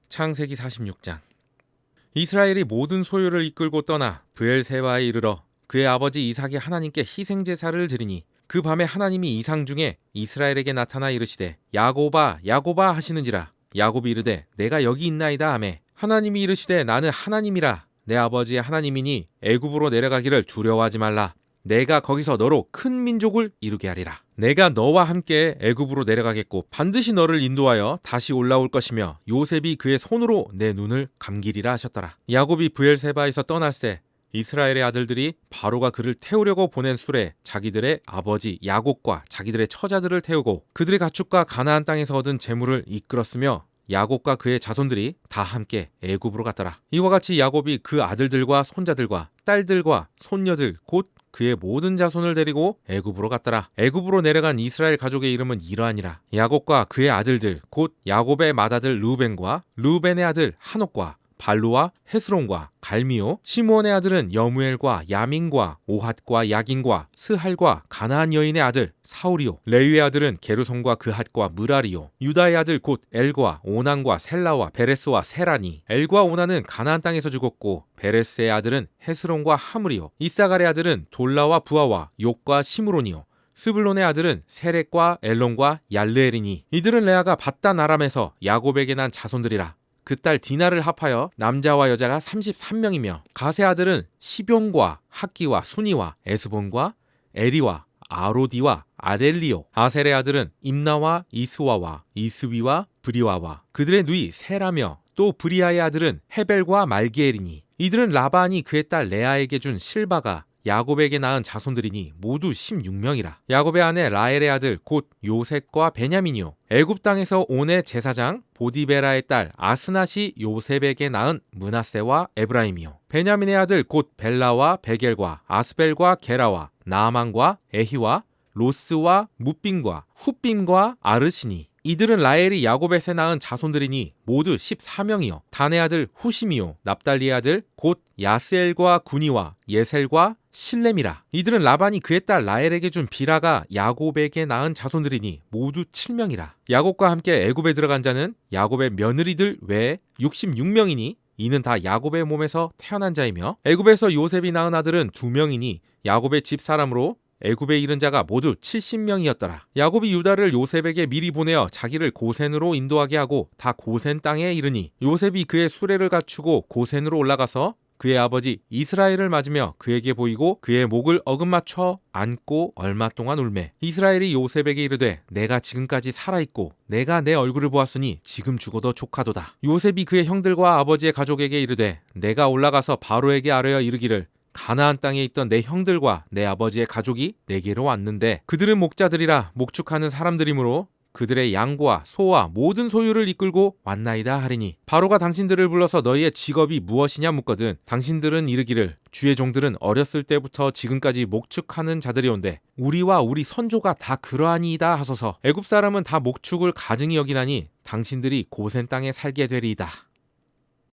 창세기 46장. 이스라엘이 모든 소유를 이끌고 떠나 브엘세바에 이르러 그의 아버지 이삭이 하나님께 희생제사를 드리니 그 밤에 하나님이 이상 중에 이스라엘에게 나타나 이르시되 야곱아 야곱아 하시는지라. 야곱이 이르되 내가 여기 있나이다 하매 하나님이 이르시되 나는 하나님이라. 내 아버지의 하나님이니 애굽으로 내려가기를 두려워하지 말라. 내가 거기서 너로 큰 민족을 이루게 하리라. 내가 너와 함께 애굽으로 내려가겠고 반드시 너를 인도하여 다시 올라올 것이며 요셉이 그의 손으로 내 눈을 감기리라 하셨더라. 야곱이 브엘세바에서 떠날새 이스라엘의 아들들이 바로가 그를 태우려고 보낸 술에 자기들의 아버지 야곱과 자기들의 처자들을 태우고 그들의 가축과 가나안 땅에서 얻은 재물을 이끌었으며 야곱과 그의 자손들이 다 함께 애굽으로 갔더라. 이와 같이 야곱이 그 아들들과 손자들과 딸들과 손녀들 곧 그의 모든 자손을 데리고 애굽으로 갔더라. 애굽으로 내려간 이스라엘 가족의 이름은 이러하니라. 야곱과 그의 아들들 곧 야곱의 맏아들 르우벤과 르우벤의 아들 한옥과 발루와 헤스론과 갈미오, 시므온의 아들은 여무엘과 야민과 오핫과 야긴과 스할과 가나안 여인의 아들 사울이요. 레위의 아들은 게르손과 그핫과 무라리요. 유다의 아들 곧 엘과 오난과 셀라와 베레스와 세라니. 엘과 오난은 가나안 땅에서 죽었고 베레스의 아들은 헤스론과 하물이요. 이사갈의 아들은 돌라와 부하와 욕과 시므론이요. 스불론의 아들은 세렉과 엘론과 얄르엘이니 이들은 레아가 밧단 아람에서 야곱에게 난 자손들이라. 그 딸 디나를 합하여 남자와 여자가 33명이며 가세 아들은 시뵉과 학기와 순이와 에스본과 에리와 아로디와 아델리오. 아셀의 아들은 임나와 이스와와 이스위와 브리와와 그들의 누이 세라며 또 브리아의 아들은 헤벨과 말기엘이니 이들은 라반이 그의 딸 레아에게 준 실바가 야곱에게 낳은 자손들이니 모두 16명이라. 야곱의 아내 라헬의 아들 곧 요셉과 베냐민이요. 애굽 땅에서 온의 제사장 보디베라의 딸 아스낫이 요셉에게 낳은 므낫세와 에브라임이요. 베냐민의 아들 곧 벨라와 베겔과 아스벨과 게라와 나아만과 에히와 로스와 무빔과 훗빔과 아르시니 이들은 라헬이 야곱에게 낳은 자손들이니 모두 14명이요. 단의 아들 후심이요. 납달리의 아들 곧 야스엘과 구니와 예셀과 실렘이라. 이들은 라반이 그의 딸 라헬에게 준 비라가 야곱에게 낳은 자손들이니 모두 7명이라. 야곱과 함께 애굽에 들어간 자는 야곱의 며느리들 외에 66명이니 이는 다 야곱의 몸에서 태어난 자이며 애굽에서 요셉이 낳은 아들은 2명이니 야곱의 집사람으로 애굽에 이른 자가 모두 70명이었더라. 야곱이 유다를 요셉에게 미리 보내어 자기를 고센으로 인도하게 하고 다 고센 땅에 이르니 요셉이 그의 수레를 갖추고 고센으로 올라가서 그의 아버지 이스라엘을 맞으며 그에게 보이고 그의 목을 어긋맞춰 안고 얼마 동안 울매 이스라엘이 요셉에게 이르되 내가 지금까지 살아있고 내가 내 얼굴을 보았으니 지금 죽어도 족하도다. 요셉이 그의 형들과 아버지의 가족에게 이르되 내가 올라가서 바로에게 아뢰어 이르기를 가나안 땅에 있던 내 형들과 내 아버지의 가족이 내게로 왔는데 그들은 목자들이라 목축하는 사람들이므로 그들의 양과 소와 모든 소유를 이끌고 왔나이다 하리니 바로가 당신들을 불러서 너희의 직업이 무엇이냐 묻거든 당신들은 이르기를 주의 종들은 어렸을 때부터 지금까지 목축하는 자들이온데 우리와 우리 선조가 다 그러하니이다 하소서. 애굽 사람은 다 목축을 가증히 여기나니 당신들이 고센 땅에 살게 되리이다.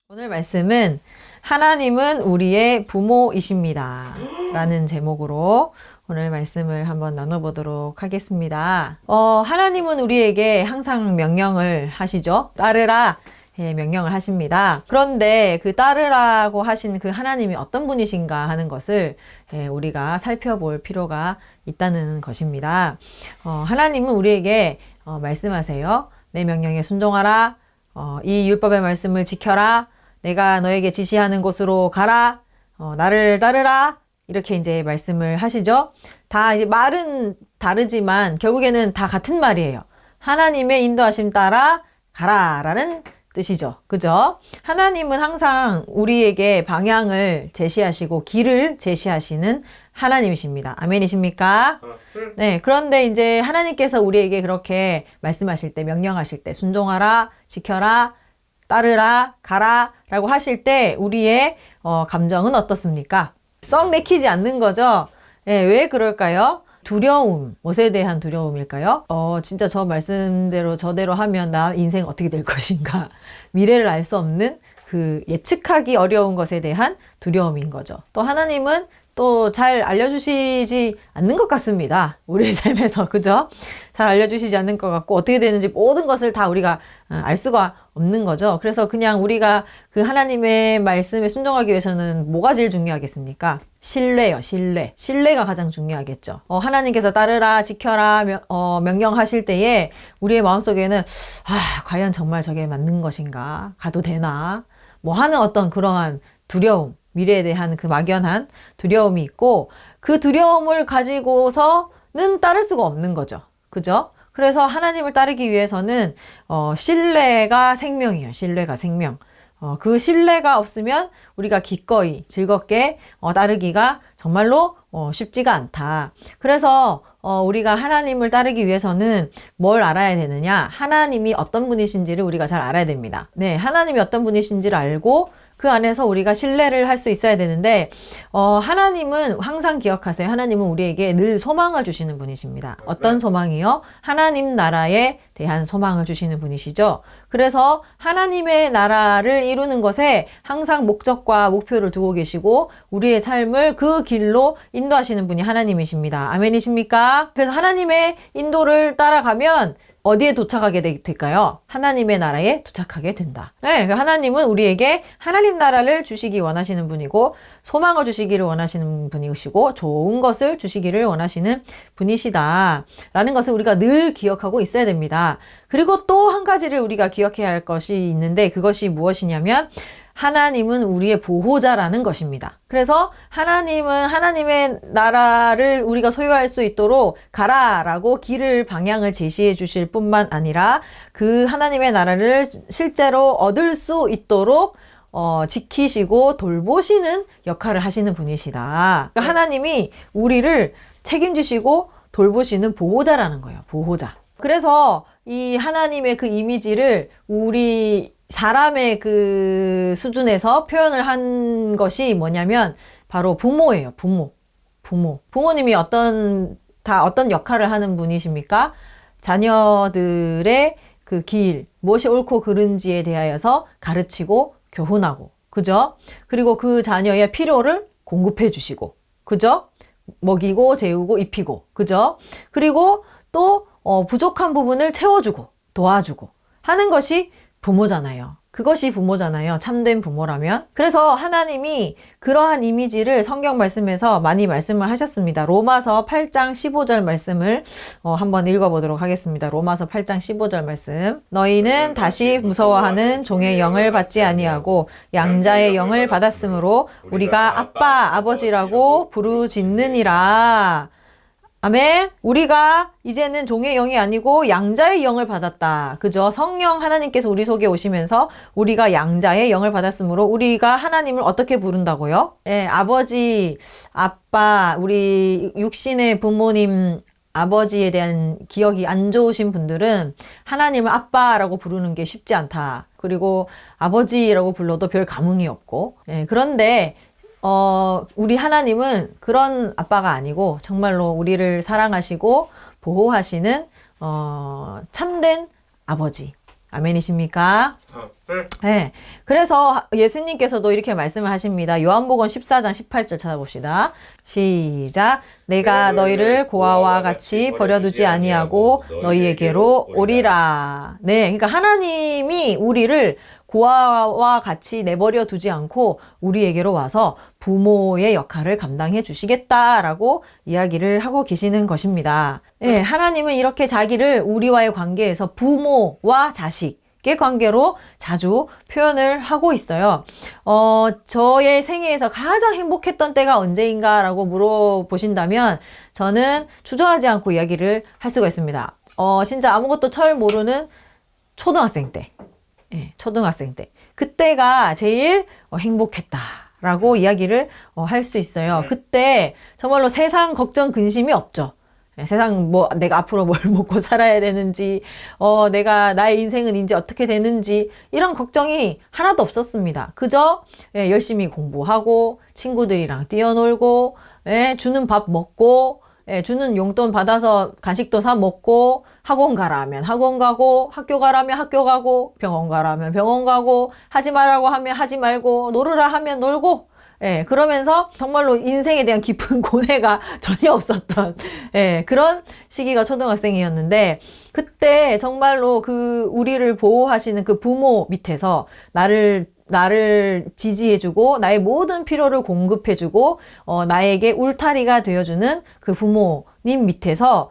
오늘 말씀은 하나님은 우리의 부모이십니다 라는 제목으로 오늘 말씀을 한번 나눠보도록 하겠습니다. 하나님은 우리에게 항상 명령을 하시죠. 따르라 명령을 하십니다. 그런데 그 따르라고 하신 그 하나님이 어떤 분이신가 하는 것을 우리가 살펴볼 필요가 있다는 것입니다. 하나님은 우리에게 말씀하세요. 내 명령에 순종하라. 이 율법의 말씀을 지켜라. 내가 너에게 지시하는 곳으로 가라. 나를 따르라. 이렇게 이제 말씀을 하시죠. 다 이제 말은 다르지만 결국에는 다 같은 말이에요. 하나님의 인도하심 따라 가라라는 뜻이죠. 그죠? 하나님은 항상 우리에게 방향을 제시하시고 길을 제시하시는 하나님이십니다. 아멘이십니까? 네. 그런데 이제 하나님께서 우리에게 그렇게 말씀하실 때, 명령하실 때, 순종하라, 지켜라, 따르라, 가라 라고 하실 때 우리의 감정은 어떻습니까? 썩 내키지 않는 거죠. 네, 왜 그럴까요? 두려움, 무엇에 대한 두려움일까요? 진짜 저 말씀대로 저대로 하면 나 인생 어떻게 될 것인가? 미래를 알 수 없는 그 예측하기 어려운 것에 대한 두려움인 거죠. 또 하나님은 또 잘 알려주시지 않는 것 같습니다. 우리의 삶에서. 그죠? 잘 알려주시지 않는 것 같고, 어떻게 되는지 모든 것을 다 우리가 알 수가 없는 거죠. 그래서 그냥 우리가 그 하나님의 말씀에 순종하기 위해서는 뭐가 제일 중요하겠습니까? 신뢰요, 신뢰. 신뢰가 가장 중요하겠죠. 하나님께서 따르라, 지켜라, 명령하실 때에 우리의 마음속에는, 과연 정말 저게 맞는 것인가? 가도 되나? 뭐 하는 어떤 그러한 두려움, 미래에 대한 그 막연한 두려움이 있고, 그 두려움을 가지고서는 따를 수가 없는 거죠. 그죠? 그래서 하나님을 따르기 위해서는 신뢰가 생명이에요. 신뢰가 생명. 그 신뢰가 없으면 우리가 기꺼이 즐겁게 따르기가 정말로 쉽지가 않다. 그래서 우리가 하나님을 따르기 위해서는 뭘 알아야 되느냐? 하나님이 어떤 분이신지를 우리가 잘 알아야 됩니다. 네, 하나님이 어떤 분이신지를 알고 그 안에서 우리가 신뢰를 할 수 있어야 되는데, 하나님은 항상 기억하세요. 하나님은 우리에게 늘 소망을 주시는 분이십니다. 어떤 소망이요? 하나님 나라에 대한 소망을 주시는 분이시죠. 그래서 하나님의 나라를 이루는 것에 항상 목적과 목표를 두고 계시고, 우리의 삶을 그 길로 인도하시는 분이 하나님이십니다. 아멘이십니까? 그래서 하나님의 인도를 따라가면 어디에 도착하게 될까요? 하나님의 나라에 도착하게 된다. 네, 하나님은 우리에게 하나님 나라를 주시기 원하시는 분이고, 소망을 주시기를 원하시는 분이시고, 좋은 것을 주시기를 원하시는 분이시다 라는 것을 우리가 늘 기억하고 있어야 됩니다. 그리고 또 한 가지를 우리가 기억해야 할 것이 있는데, 그것이 무엇이냐면 하나님은 우리의 보호자라는 것입니다. 그래서 하나님은 하나님의 나라를 우리가 소유할 수 있도록 가라라고 길을 방향을 제시해 주실 뿐만 아니라 그 하나님의 나라를 실제로 얻을 수 있도록 지키시고 돌보시는 역할을 하시는 분이시다. 그러니까 하나님이 우리를 책임지시고 돌보시는 보호자라는 거예요. 보호자. 그래서 이 하나님의 그 이미지를 우리 사람의 그 수준에서 표현을 한 것이 뭐냐면 바로 부모예요. 부모. 부모님이 어떤 역할을 하는 분이십니까? 자녀들의 그 길, 무엇이 옳고 그른지에 대하여서 가르치고 교훈하고, 그죠? 그리고 그 자녀의 필요를 공급해 주시고, 그죠? 먹이고 재우고 입히고, 그죠? 그리고 또 부족한 부분을 채워주고 도와주고 하는 것이 부모잖아요. 그것이 부모잖아요. 참된 부모라면. 그래서 하나님이 그러한 이미지를 성경 말씀에서 많이 말씀을 하셨습니다. 로마서 8장 15절 말씀을 한번 읽어보도록 하겠습니다. 로마서 8장 15절 말씀. 너희는 다시 무서워하는 종의 영을 받지 아니하고 양자의 영을 받았으므로 우리가 아빠, 아버지라고 부르짖느니라. 아멘. 우리가 이제는 종의 영이 아니고 양자의 영을 받았다. 그죠? 성령 하나님께서 우리 속에 오시면서 우리가 양자의 영을 받았으므로 우리가 하나님을 어떻게 부른다고요? 예, 아버지, 아빠, 우리 육신의 부모님, 아버지에 대한 기억이 안 좋으신 분들은 하나님을 아빠라고 부르는 게 쉽지 않다. 그리고 아버지라고 불러도 별 감흥이 없고. 예, 그런데 우리 하나님은 그런 아빠가 아니고 정말로 우리를 사랑하시고 보호하시는 참된 아버지. 아멘이십니까? 네. 그래서 예수님께서도 이렇게 말씀을 하십니다. 요한복음 14장 18절 찾아봅시다. 시작. 내가 너희를 고아와 같이 버려두지 아니하고 너희에게로 오리라. 네. 그러니까 하나님이 우리를 고아와 같이 내버려 두지 않고 우리에게로 와서 부모의 역할을 감당해 주시겠다라고 이야기를 하고 계시는 것입니다. 네, 하나님은 이렇게 자기를 우리와의 관계에서 부모와 자식의 관계로 자주 표현을 하고 있어요. 저의 생애에서 가장 행복했던 때가 언제인가라고 물어보신다면 저는 주저하지 않고 이야기를 할 수가 있습니다. 진짜 아무것도 철 모르는 초등학생 때. 예, 초등학생 때. 그때가 제일 행복했다라고 이야기를 할 수 있어요. 그때 정말로 세상 걱정 근심이 없죠. 예, 세상 내가 앞으로 뭘 먹고 살아야 되는지, 나의 인생은 이제 어떻게 되는지 이런 걱정이 하나도 없었습니다. 그저 열심히 공부하고 친구들이랑 뛰어놀고, 주는 밥 먹고, 주는 용돈 받아서 간식도 사 먹고, 학원 가라면 학원 가고, 학교 가라면 학교 가고, 병원 가라면 병원 가고, 하지 말라고 하면 하지 말고, 놀으라 하면 놀고, 예, 그러면서 정말로 인생에 대한 깊은 고뇌가 전혀 없었던, 예, 그런 시기가 초등학생이었는데, 그때 정말로 그 우리를 보호하시는 그 부모 밑에서 나를 지지해주고, 나의 모든 필요를 공급해주고, 나에게 울타리가 되어주는 그 부모님 밑에서,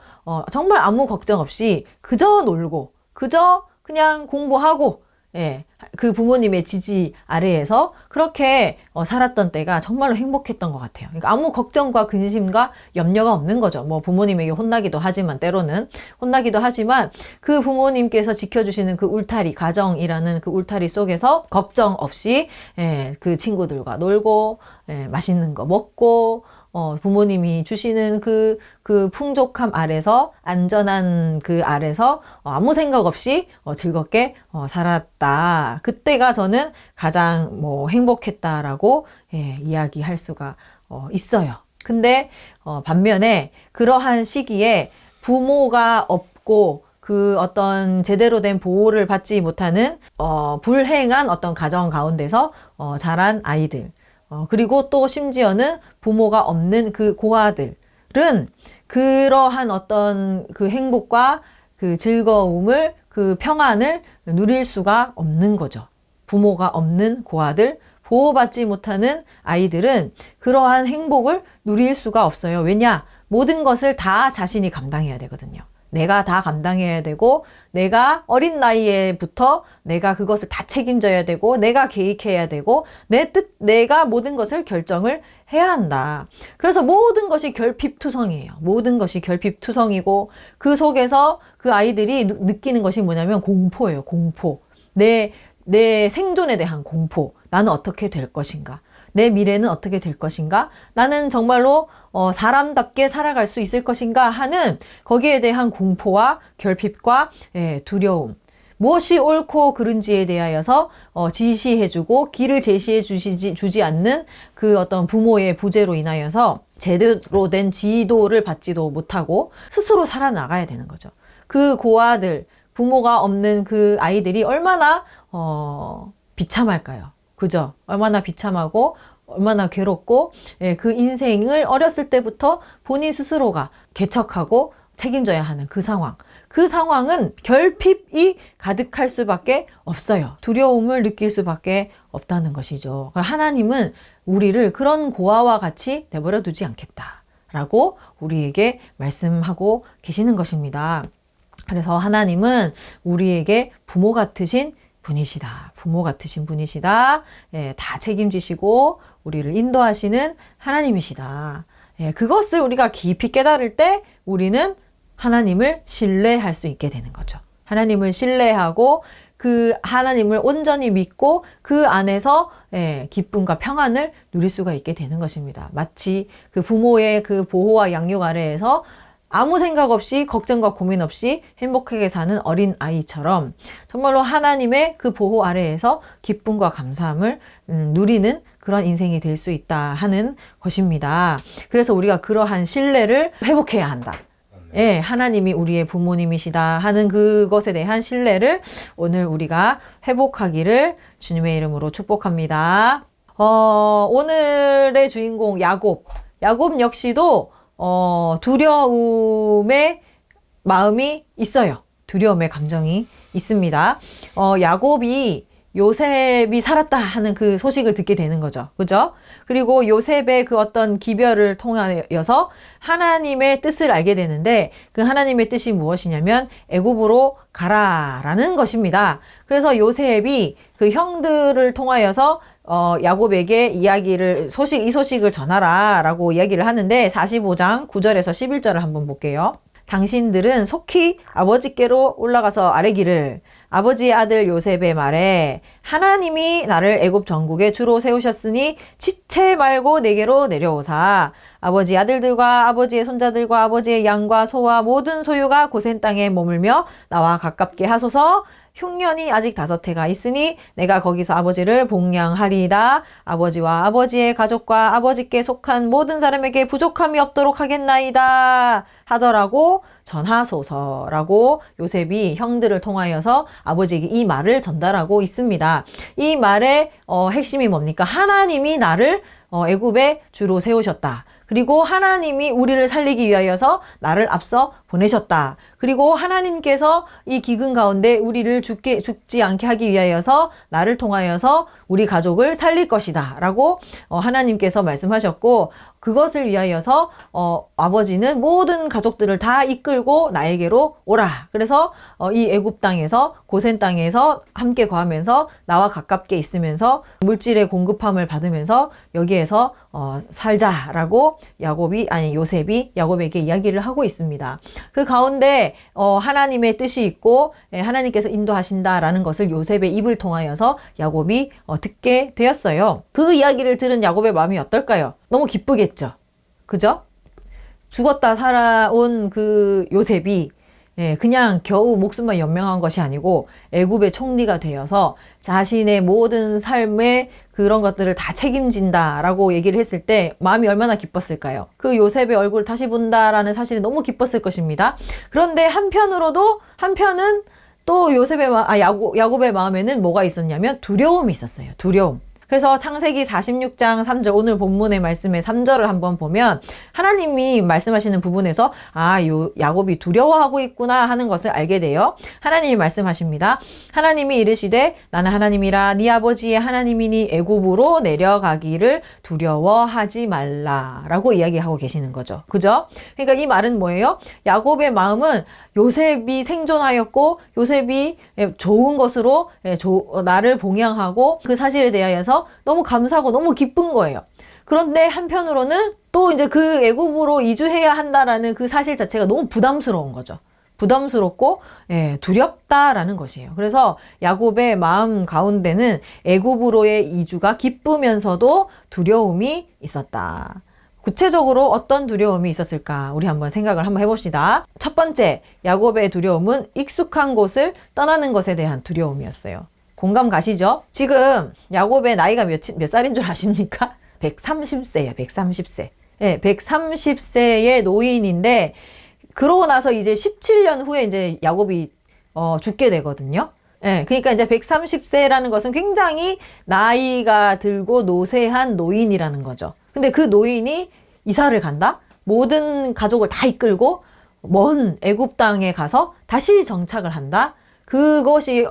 정말 아무 걱정 없이 그저 놀고, 그저 그냥 공부하고, 예, 그 부모님의 지지 아래에서 그렇게 살았던 때가 정말로 행복했던 것 같아요. 그러니까 아무 걱정과 근심과 염려가 없는 거죠. 뭐 부모님에게 혼나기도 하지만, 때로는 혼나기도 하지만, 그 부모님께서 지켜주시는 그 울타리, 가정이라는 그 울타리 속에서 걱정 없이, 예, 그 친구들과 놀고, 예, 맛있는 거 먹고, 부모님이 주시는 그 풍족함 아래서, 안전한 그 아래서, 아무 생각 없이, 즐겁게, 살았다. 그때가 저는 가장 뭐 행복했다라고, 예, 이야기할 수가, 있어요. 근데, 반면에 그러한 시기에 부모가 없고, 그 어떤 제대로 된 보호를 받지 못하는, 불행한 어떤 가정 가운데서, 자란 아이들, 그리고 또 심지어는 부모가 없는 그 고아들은 그러한 어떤 그 행복과 그 즐거움을, 그 평안을 누릴 수가 없는 거죠. 부모가 없는 고아들, 보호받지 못하는 아이들은 그러한 행복을 누릴 수가 없어요. 왜냐? 모든 것을 다 자신이 감당해야 되거든요. 내가 다 감당해야 되고, 내가 어린 나이에부터 내가 그것을 다 책임져야 되고, 내가 계획해야 되고, 내가 모든 것을 결정을 해야 한다. 그래서 모든 것이 결핍투성이에요. 모든 것이 결핍투성이고, 그 속에서 그 아이들이 느끼는 것이 뭐냐면 공포예요. 공포. 내 생존에 대한 공포. 나는 어떻게 될 것인가? 내 미래는 어떻게 될 것인가? 나는 정말로 사람답게 살아갈 수 있을 것인가 하는 거기에 대한 공포와 결핍과, 예, 두려움. 무엇이 옳고 그른지에 대하여서 지시해주고 길을 제시해 주지 않는 그 어떤 부모의 부재로 인하여서 제대로 된 지도를 받지도 못하고 스스로 살아나가야 되는 거죠. 그 고아들, 부모가 없는 그 아이들이 얼마나 비참할까요? 그죠? 얼마나 비참하고 얼마나 괴롭고, 예, 그 인생을 어렸을 때부터 본인 스스로가 개척하고 책임져야 하는 그 상황. 그 상황은 결핍이 가득할 수밖에 없어요. 두려움을 느낄 수밖에 없다는 것이죠. 하나님은 우리를 그런 고아와 같이 내버려 두지 않겠다라고 우리에게 말씀하고 계시는 것입니다. 그래서 하나님은 우리에게 부모 같으신 분이시다. 부모 같으신 분이시다. 예, 다 책임지시고 우리를 인도하시는 하나님이시다. 예, 그것을 우리가 깊이 깨달을 때 우리는 하나님을 신뢰할 수 있게 되는 거죠. 하나님을 신뢰하고 그 하나님을 온전히 믿고 그 안에서, 예, 기쁨과 평안을 누릴 수가 있게 되는 것입니다. 마치 그 부모의 그 보호와 양육 아래에서 아무 생각 없이 걱정과 고민 없이 행복하게 사는 어린 아이처럼 정말로 하나님의 그 보호 아래에서 기쁨과 감사함을 누리는 그런 인생이 될 수 있다 하는 것입니다. 그래서 우리가 그러한 신뢰를 회복해야 한다. 예, 하나님이 우리의 부모님이시다 하는 그것에 대한 신뢰를 오늘 우리가 회복하기를 주님의 이름으로 축복합니다. 오늘의 주인공 야곱 역시도 두려움의 마음이 있어요. 두려움의 감정이 있습니다. 야곱이 요셉이 살았다 하는 그 소식을 듣게 되는 거죠. 그죠? 그리고 요셉의 그 어떤 기별을 통하여서 하나님의 뜻을 알게 되는데 그 하나님의 뜻이 무엇이냐면 애굽으로 가라라는 것입니다. 그래서 요셉이 그 형들을 통하여서 야곱에게 이 소식을 전하라 라고 이야기를 하는데 45장 9절에서 11절을 한번 볼게요. 당신들은 속히 아버지께로 올라가서 아뢰기를 아버지의 아들 요셉의 말에 하나님이 나를 애굽 전국에 주로 세우셨으니 지체 말고 내게로 내려오사 아버지 아들들과 아버지의 손자들과 아버지의 양과 소와 모든 소유가 고센 땅에 머물며 나와 가깝게 하소서. 흉년이 아직 5해가 있으니 내가 거기서 아버지를 복양하리이다. 아버지와 아버지의 가족과 아버지께 속한 모든 사람에게 부족함이 없도록 하겠나이다 하더라고 전하소서라고 요셉이 형들을 통하여서 아버지에게 이 말을 전달하고 있습니다. 이 말의 핵심이 뭡니까? 하나님이 나를 애굽에 주로 세우셨다. 그리고 하나님이 우리를 살리기 위하여서 나를 앞서 보내셨다. 그리고 하나님께서 이 기근 가운데 우리를 죽지 않게 하기 위하여서 나를 통하여서 우리 가족을 살릴 것이다. 라고 하나님께서 말씀하셨고, 그것을 위하여서 아버지는 모든 가족들을 다 이끌고 나에게로 오라. 그래서 이 애굽 땅에서, 고센 땅에서 함께 거하면서 나와 가깝게 있으면서 물질의 공급함을 받으면서 여기에서 살자라고 요셉이 야곱에게 이야기를 하고 있습니다. 그 가운데 하나님의 뜻이 있고 하나님께서 인도하신다라는 것을 요셉의 입을 통하여서 야곱이 듣게 되었어요. 그 이야기를 들은 야곱의 마음이 어떨까요? 너무 기쁘겠죠. 그죠? 죽었다 살아온 그 요셉이 그냥 겨우 목숨만 연명한 것이 아니고 애굽의 총리가 되어서 자신의 모든 삶의 그런 것들을 다 책임진다라고 얘기를 했을 때 마음이 얼마나 기뻤을까요? 그 요셉의 얼굴을 다시 본다라는 사실이 너무 기뻤을 것입니다. 그런데 한편은 또 야곱의 마음에는 뭐가 있었냐면 두려움이 있었어요. 두려움. 그래서 창세기 46장 3절, 오늘 본문의 말씀의 3절을 한번 보면 하나님이 말씀하시는 부분에서 야곱이 두려워하고 있구나 하는 것을 알게 돼요. 하나님이 말씀하십니다. 하나님이 이르시되 나는 하나님이라 네 아버지의 하나님이니 애굽으로 내려가기를 두려워하지 말라라고 이야기하고 계시는 거죠. 그죠? 그러니까 이 말은 뭐예요? 야곱의 마음은 요셉이 생존하였고 요셉이 좋은 것으로 나를 봉양하고 그 사실에 대하여서 너무 감사하고 너무 기쁜 거예요. 그런데 한편으로는 또 이제 그 애굽으로 이주해야 한다라는 그 사실 자체가 너무 부담스러운 거죠. 부담스럽고 두렵다라는 것이에요. 그래서 야곱의 마음 가운데는 애굽으로의 이주가 기쁘면서도 두려움이 있었다. 구체적으로 어떤 두려움이 있었을까? 우리 한번 생각을 한번 해봅시다. 첫 번째, 야곱의 두려움은 익숙한 곳을 떠나는 것에 대한 두려움이었어요. 공감 가시죠? 지금 야곱의 나이가 몇 살인 줄 아십니까? 130세예요. 130세. 130세의 노인인데 그러고 나서 이제 17년 후에 이제 야곱이 죽게 되거든요. 그러니까 이제 130세라는 것은 굉장히 나이가 들고 노쇠한 노인이라는 거죠. 근데 그 노인이 이사를 간다? 모든 가족을 다 이끌고 먼 애굽 땅에 가서 다시 정착을 한다? 그것이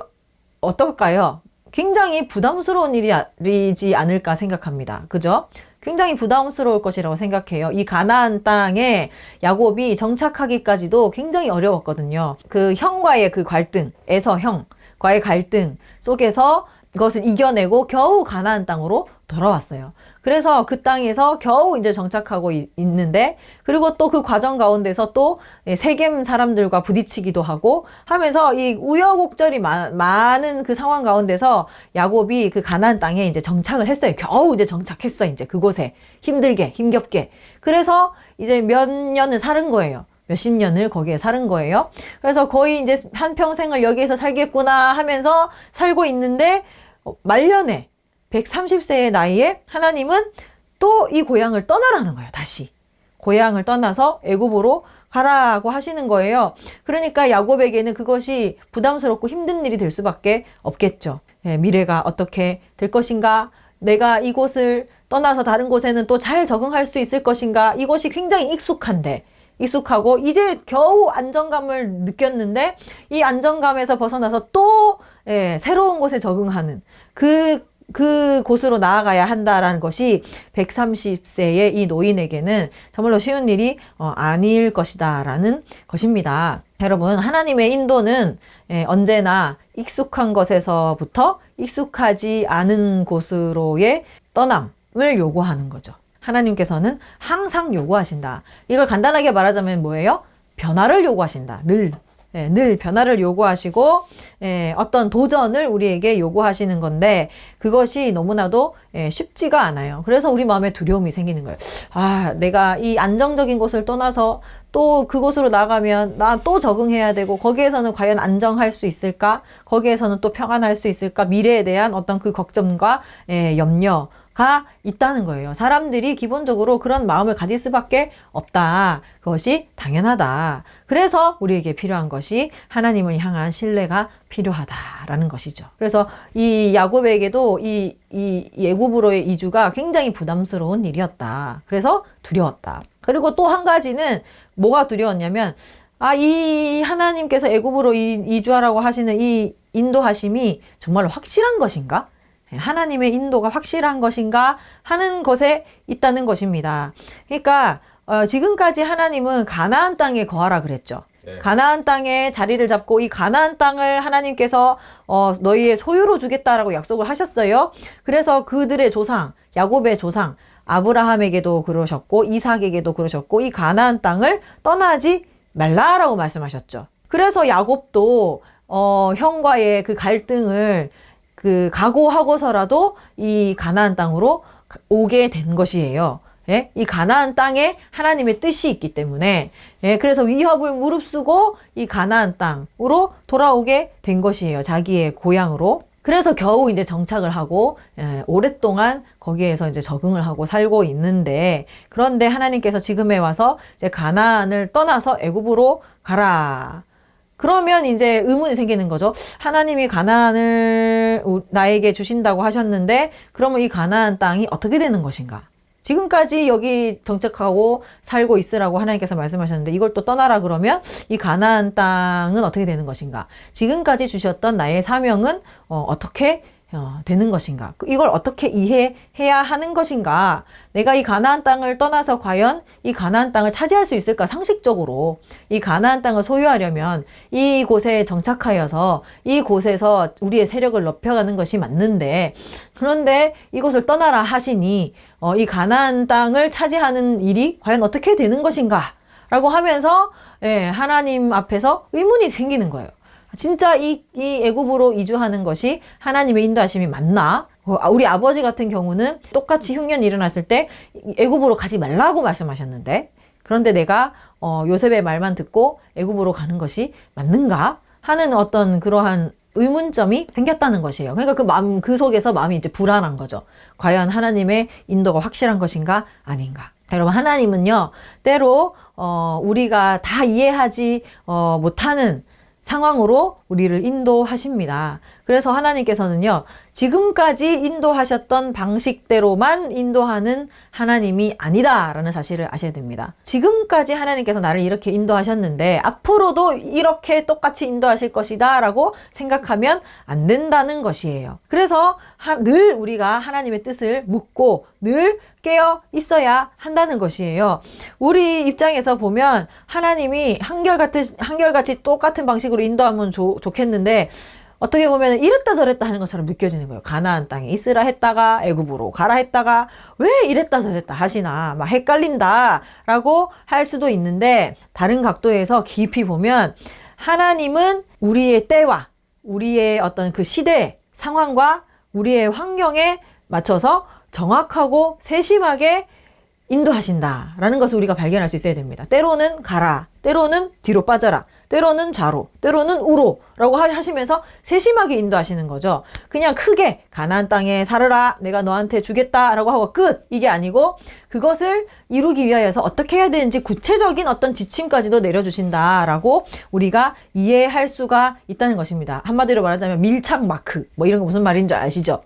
어떨까요? 굉장히 부담스러운 일이지 않을까 생각합니다. 그죠? 굉장히 부담스러울 것이라고 생각해요. 이 가나안 땅에 야곱이 정착하기까지도 굉장히 어려웠거든요. 그 형과의 그 갈등, 에서 형과의 갈등 속에서 그것을 이겨내고 겨우 가나안 땅으로 돌아왔어요. 그래서 그 땅에서 겨우 이제 정착하고 있는데, 그리고 또 그 과정 가운데서 또 세겜 사람들과 부딪히기도 하고 하면서 이 우여곡절이 많은 그 상황 가운데서 야곱이 그 가나안 땅에 이제 정착을 했어요. 겨우 이제 정착했어. 이제 그곳에 힘들게, 힘겹게. 그래서 이제 몇 년을 사는 거예요. 몇십 년을 거기에 사는 거예요. 그래서 거의 이제 한평생을 여기에서 살겠구나 하면서 살고 있는데 말년에 130세의 나이에 하나님은 또 이 고향을 떠나라는 거예요. 다시 고향을 떠나서 애굽으로 가라고 하시는 거예요. 그러니까 야곱에게는 그것이 부담스럽고 힘든 일이 될 수밖에 없겠죠. 미래가 어떻게 될 것인가? 내가 이곳을 떠나서 다른 곳에는 또 잘 적응할 수 있을 것인가? 이것이 굉장히 익숙하고 이제 겨우 안정감을 느꼈는데 이 안정감에서 벗어나서 또 새로운 곳에 적응하는 그 곳으로 나아가야 한다라는 것이 130세의 이 노인에게는 정말로 쉬운 일이 아닐 것이다라는 것입니다. 여러분, 하나님의 인도는 언제나 익숙한 것에서부터 익숙하지 않은 곳으로의 떠남을 요구하는 거죠. 하나님께서는 항상 요구하신다. 이걸 간단하게 말하자면 뭐예요? 변화를 요구하신다. 늘 변화를 요구하시고 어떤 도전을 우리에게 요구하시는 건데 그것이 너무나도 쉽지가 않아요. 그래서 우리 마음에 두려움이 생기는 거예요. 내가 이 안정적인 곳을 떠나서 또 그곳으로 나가면 나 또 적응해야 되고 거기에서는 과연 안정할 수 있을까? 거기에서는 또 평안할 수 있을까? 미래에 대한 어떤 그 걱정과 염려, 가 있다는 거예요. 사람들이 기본적으로 그런 마음을 가질 수밖에 없다. 그것이 당연하다. 그래서 우리에게 필요한 것이 하나님을 향한 신뢰가 필요하다라는 것이죠. 그래서 이 야곱에게도 이 애굽으로의 이주가 굉장히 부담스러운 일이었다. 그래서 두려웠다. 그리고 또 한 가지는 뭐가 두려웠냐면 이 하나님께서 애굽으로 이주하라고 하시는 이 인도하심이 정말로 확실한 것인가? 하나님의 인도가 확실한 것인가 하는 것에 있다는 것입니다. 그러니까 지금까지 하나님은 가나안 땅에 거하라 그랬죠. 네. 가나안 땅에 자리를 잡고 이 가나안 땅을 하나님께서 너희의 소유로 주겠다라고 약속을 하셨어요. 그래서 그들의 조상, 야곱의 조상 아브라함에게도 그러셨고 이삭에게도 그러셨고 이 가나안 땅을 떠나지 말라라고 말씀하셨죠. 그래서 야곱도 형과의 그 갈등을 각오하고서라도 이 가나안 땅으로 오게 된 것이에요. 예? 이 가나안 땅에 하나님의 뜻이 있기 때문에 그래서 위협을 무릅쓰고 이 가나안 땅으로 돌아오게 된 것이에요. 자기의 고향으로. 그래서 겨우 이제 정착을 하고 오랫동안 거기에서 이제 적응을 하고 살고 있는데 그런데 하나님께서 지금에 와서 이제 가나안을 떠나서 애굽으로 가라. 그러면 이제 의문이 생기는 거죠. 하나님이 가나안을 나에게 주신다고 하셨는데 그러면 이 가나안 땅이 어떻게 되는 것인가? 지금까지 여기 정착하고 살고 있으라고 하나님께서 말씀하셨는데 이걸 또 떠나라 그러면 이 가나안 땅은 어떻게 되는 것인가? 지금까지 주셨던 나의 사명은 어떻게 되는 것인가? 이걸 어떻게 이해해야 하는 것인가? 내가 이 가나안 땅을 떠나서 과연 이 가나안 땅을 차지할 수 있을까? 상식적으로 이 가나안 땅을 소유하려면 이곳에 정착하여서 이곳에서 우리의 세력을 높여가는 것이 맞는데 그런데 이곳을 떠나라 하시니 이 가나안 땅을 차지하는 일이 과연 어떻게 되는 것인가? 라고 하면서 하나님 앞에서 의문이 생기는 거예요. 진짜 이 애굽으로 이주하는 것이 하나님의 인도하심이 맞나? 우리 아버지 같은 경우는 똑같이 흉년이 일어났을 때 애굽으로 가지 말라고 말씀하셨는데 그런데 내가 요셉의 말만 듣고 애굽으로 가는 것이 맞는가? 하는 어떤 그러한 의문점이 생겼다는 것이에요. 그러니까 그 속에서 마음이 이제 불안한 거죠. 과연 하나님의 인도가 확실한 것인가? 아닌가? 여러분, 하나님은요, 때로 우리가 다 이해하지 못하는 상황으로 우리를 인도하십니다. 그래서 하나님께서는요, 지금까지 인도하셨던 방식대로만 인도하는 하나님이 아니다라는 사실을 아셔야 됩니다. 지금까지 하나님께서 나를 이렇게 인도하셨는데 앞으로도 이렇게 똑같이 인도하실 것이다 라고 생각하면 안 된다는 것이에요. 그래서 늘 우리가 하나님의 뜻을 묻고 늘 깨어 있어야 한다는 것이에요. 우리 입장에서 보면 하나님이 한결같이 똑같은 방식으로 인도하면 좋겠는데 어떻게 보면 이랬다 저랬다 하는 것처럼 느껴지는 거예요. 가나안 땅에 있으라 했다가 애굽으로 가라 했다가 왜 이랬다 저랬다 하시나 막 헷갈린다라고 할 수도 있는데 다른 각도에서 깊이 보면 하나님은 우리의 때와 우리의 어떤 그 시대 상황과 우리의 환경에 맞춰서 정확하고 세심하게 인도하신다라는 것을 우리가 발견할 수 있어야 됩니다. 때로는 가라, 때로는 뒤로 빠져라, 때로는 좌로, 때로는 우로 라고 하시면서 세심하게 인도하시는 거죠. 그냥 크게 가나안 땅에 살아라, 내가 너한테 주겠다라고 하고 끝! 이게 아니고 그것을 이루기 위하여서 어떻게 해야 되는지 구체적인 어떤 지침까지도 내려주신다라고 우리가 이해할 수가 있다는 것입니다. 한마디로 말하자면 밀착 마크, 뭐 이런 거 무슨 말인지 아시죠?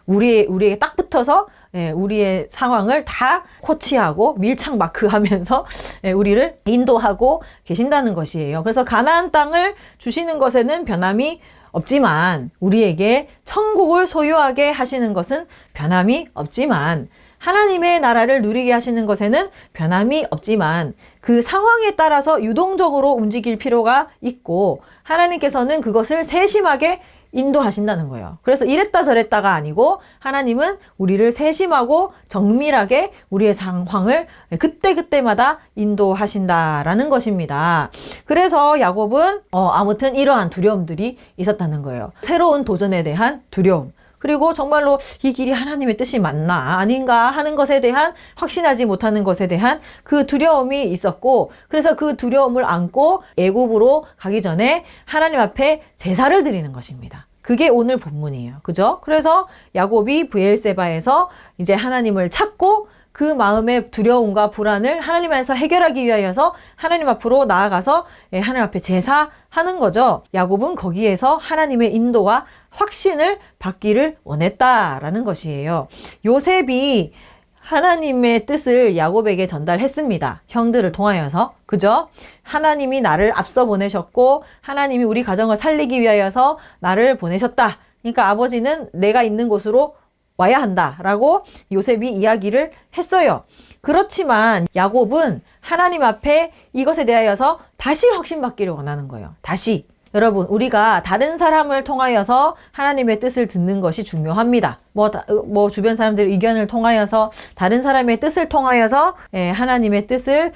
우리에게 딱 붙어서 우리의 상황을 다 코치하고 밀착 마크하면서 우리를 인도하고 계신다는 것이에요. 그래서 가나안 땅을 주시는 것에는 변함이 없지만 우리에게 천국을 소유하게 하시는 것은 변함이 없지만 하나님의 나라를 누리게 하시는 것에는 변함이 없지만 그 상황에 따라서 유동적으로 움직일 필요가 있고 하나님께서는 그것을 세심하게 인도하신다는 거예요. 그래서 이랬다 저랬다가 아니고 하나님은 우리를 세심하고 정밀하게 우리의 상황을 그때그때마다 인도하신다라는 것입니다. 그래서 야곱은 아무튼 이러한 두려움들이 있었다는 거예요. 새로운 도전에 대한 두려움. 그리고 정말로 이 길이 하나님의 뜻이 맞나 아닌가 하는 것에 대한 확신하지 못하는 것에 대한 그 두려움이 있었고 그래서 그 두려움을 안고 애굽으로 가기 전에 하나님 앞에 제사를 드리는 것입니다. 그게 오늘 본문이에요. 그죠? 그래서 야곱이 브엘세바에서 이제 하나님을 찾고 그 마음의 두려움과 불안을 하나님 안에서 해결하기 위하여서 하나님 앞으로 나아가서 하나님 앞에 제사하는 거죠. 야곱은 거기에서 하나님의 인도와 확신을 받기를 원했다라는 것이에요. 요셉이 하나님의 뜻을 야곱에게 전달했습니다. 형들을 통하여서. 그죠? 하나님이 나를 앞서 보내셨고 하나님이 우리 가정을 살리기 위하여서 나를 보내셨다. 그러니까 아버지는 내가 있는 곳으로 와야 한다라고 요셉이 이야기를 했어요. 그렇지만 야곱은 하나님 앞에 이것에 대하여서 다시 확신받기를 원하는 거예요. 다시. 여러분, 우리가 다른 사람을 통하여서 하나님의 뜻을 듣는 것이 중요합니다. 뭐 주변 사람들의 의견을 통하여서 다른 사람의 뜻을 통하여서 하나님의 뜻을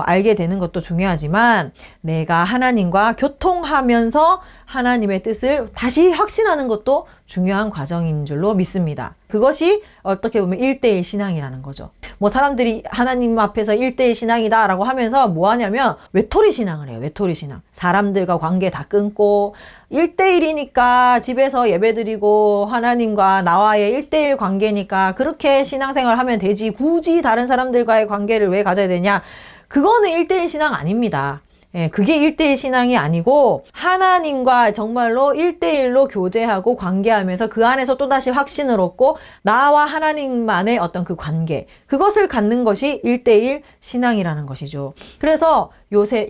알게 되는 것도 중요하지만 내가 하나님과 교통하면서 하나님의 뜻을 다시 확신하는 것도 중요한 과정인 줄로 믿습니다. 그것이 어떻게 보면 1대1 신앙이라는 거죠. 뭐 사람들이 하나님 앞에서 1대1 신앙이다 라고 하면서 뭐 하냐면 외톨이 신앙을 해요. 외톨이 신앙. 사람들과 관계 다 끊고 1대1이니까 집에서 예배드리고 하나님과 나와의 1대1 관계니까 그렇게 신앙생활 하면 되지. 굳이 다른 사람들과의 관계를 왜 가져야 되냐? 그거는 1대1 신앙 아닙니다. 그게 1대1 신앙이 아니고 하나님과 정말로 1대1로 교제하고 관계하면서 그 안에서 또다시 확신을 얻고 나와 하나님만의 어떤 그 관계, 그것을 갖는 것이 1대1 신앙이라는 것이죠. 그래서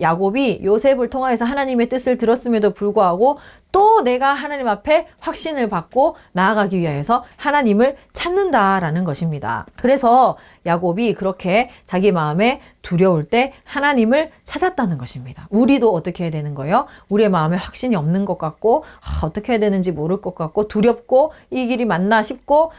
야곱이 요셉을 통해서 하나님의 뜻을 들었음에도 불구하고 또 내가 하나님 앞에 확신을 받고 나아가기 위해서 하나님을 찾는다라는 것입니다. 그래서 야곱이 그렇게 자기 마음에 두려울 때 하나님을 찾았다는 것입니다. 우리도 어떻게 해야 되는 거예요? 우리의 마음에 확신이 없는 것 같고 어떻게 해야 되는지 모를 것 같고 두렵고 이 길이 맞나 싶고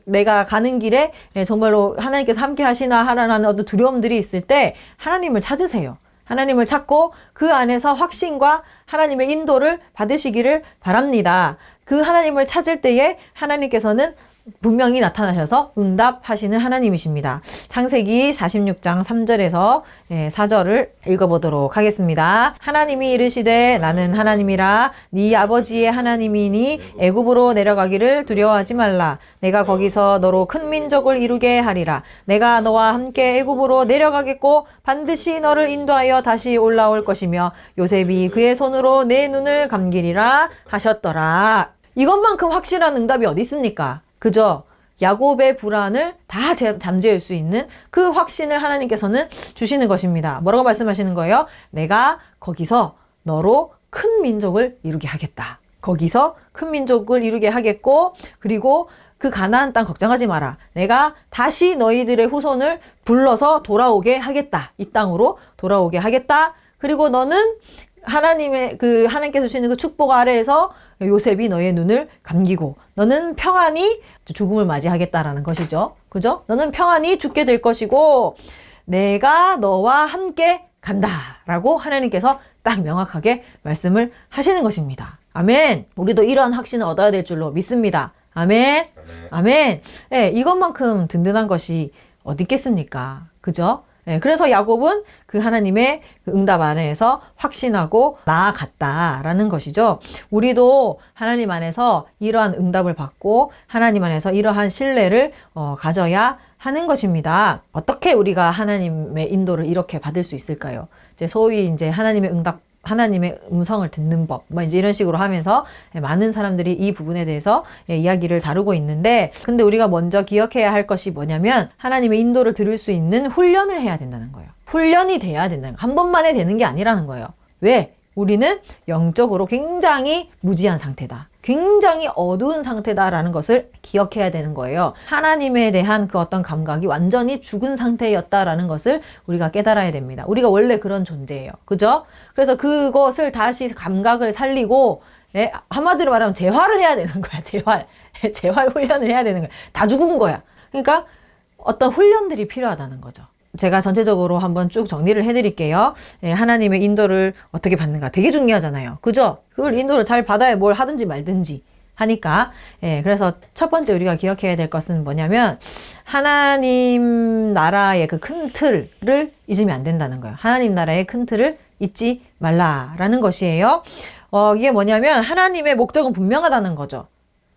내가 가는 길에 정말로 하나님께서 함께 하시나 하라는 어떤 두려움들이 있을 때 하나님을 찾으세요. 하나님을 찾고 그 안에서 확신과 하나님의 인도를 받으시기를 바랍니다. 그 하나님을 찾을 때에 하나님께서는 분명히 나타나셔서 응답하시는 하나님이십니다. 창세기 46장 3절에서 4절을 읽어보도록 하겠습니다. 하나님이 이르시되 나는 하나님이라 네 아버지의 하나님이니 애굽으로 내려가기를 두려워하지 말라. 내가 거기서 너로 큰 민족을 이루게 하리라. 내가 너와 함께 애굽으로 내려가겠고 반드시 너를 인도하여 다시 올라올 것이며 요셉이 그의 손으로 내 눈을 감기리라 하셨더라. 이것만큼 확실한 응답이 어디 있습니까? 그죠? 야곱의 불안을 다 잠재울 수 있는 그 확신을 하나님께서는 주시는 것입니다. 뭐라고 말씀하시는 거예요? 내가 거기서 너로 큰 민족을 이루게 하겠다. 거기서 큰 민족을 이루게 하겠고 그리고 그 가나안 땅 걱정하지 마라. 내가 다시 너희들의 후손을 불러서 돌아오게 하겠다. 이 땅으로 돌아오게 하겠다. 그리고 너는 하나님께서 주시는 그 축복 아래에서 요셉이 너의 눈을 감기고 너는 평안히 죽음을 맞이하겠다라는 것이죠. 그죠? 너는 평안히 죽게 될 것이고 내가 너와 함께 간다라고 하나님께서 딱 명확하게 말씀을 하시는 것입니다. 아멘. 우리도 이런 확신을 얻어야 될 줄로 믿습니다. 아멘. 아멘. 네, 이것만큼 든든한 것이 어디 있겠습니까? 그죠? 네, 그래서 야곱은 그 하나님의 그 응답 안에서 확신하고 나아갔다라는 것이죠. 우리도 하나님 안에서 이러한 응답을 받고 하나님 안에서 이러한 신뢰를 가져야 하는 것입니다. 어떻게 우리가 하나님의 인도를 이렇게 받을 수 있을까요? 소위 하나님의 음성을 듣는 법, 이제 이런 식으로 하면서 많은 사람들이 이 부분에 대해서 이야기를 다루고 있는데, 근데 우리가 먼저 기억해야 할 것이 뭐냐면, 하나님의 인도를 들을 수 있는 훈련을 해야 된다는 거예요. 훈련이 돼야 된다는 거예요. 한 번만에 되는 게 아니라는 거예요. 왜? 우리는 영적으로 굉장히 무지한 상태다. 굉장히 어두운 상태다라는 것을 기억해야 되는 거예요. 하나님에 대한 그 어떤 감각이 완전히 죽은 상태였다라는 것을 우리가 깨달아야 됩니다. 우리가 원래 그런 존재예요. 그죠? 그래서 그것을 다시 감각을 살리고, 한마디로 말하면 재활을 해야 되는 거야. 재활 훈련을 해야 되는 거야. 다 죽은 거야. 그러니까 어떤 훈련들이 필요하다는 거죠. 제가 전체적으로 한번 쭉 정리를 해드릴게요. 하나님의 인도를 어떻게 받는가 되게 중요하잖아요. 그죠? 그걸 인도를 잘 받아야 뭘 하든지 말든지 하니까. 그래서 첫 번째 우리가 기억해야 될 것은 뭐냐면, 하나님 나라의 그 큰 틀을 잊으면 안 된다는 거예요. 하나님 나라의 큰 틀을 잊지 말라라는 것이에요. 이게 뭐냐면 하나님의 목적은 분명하다는 거죠.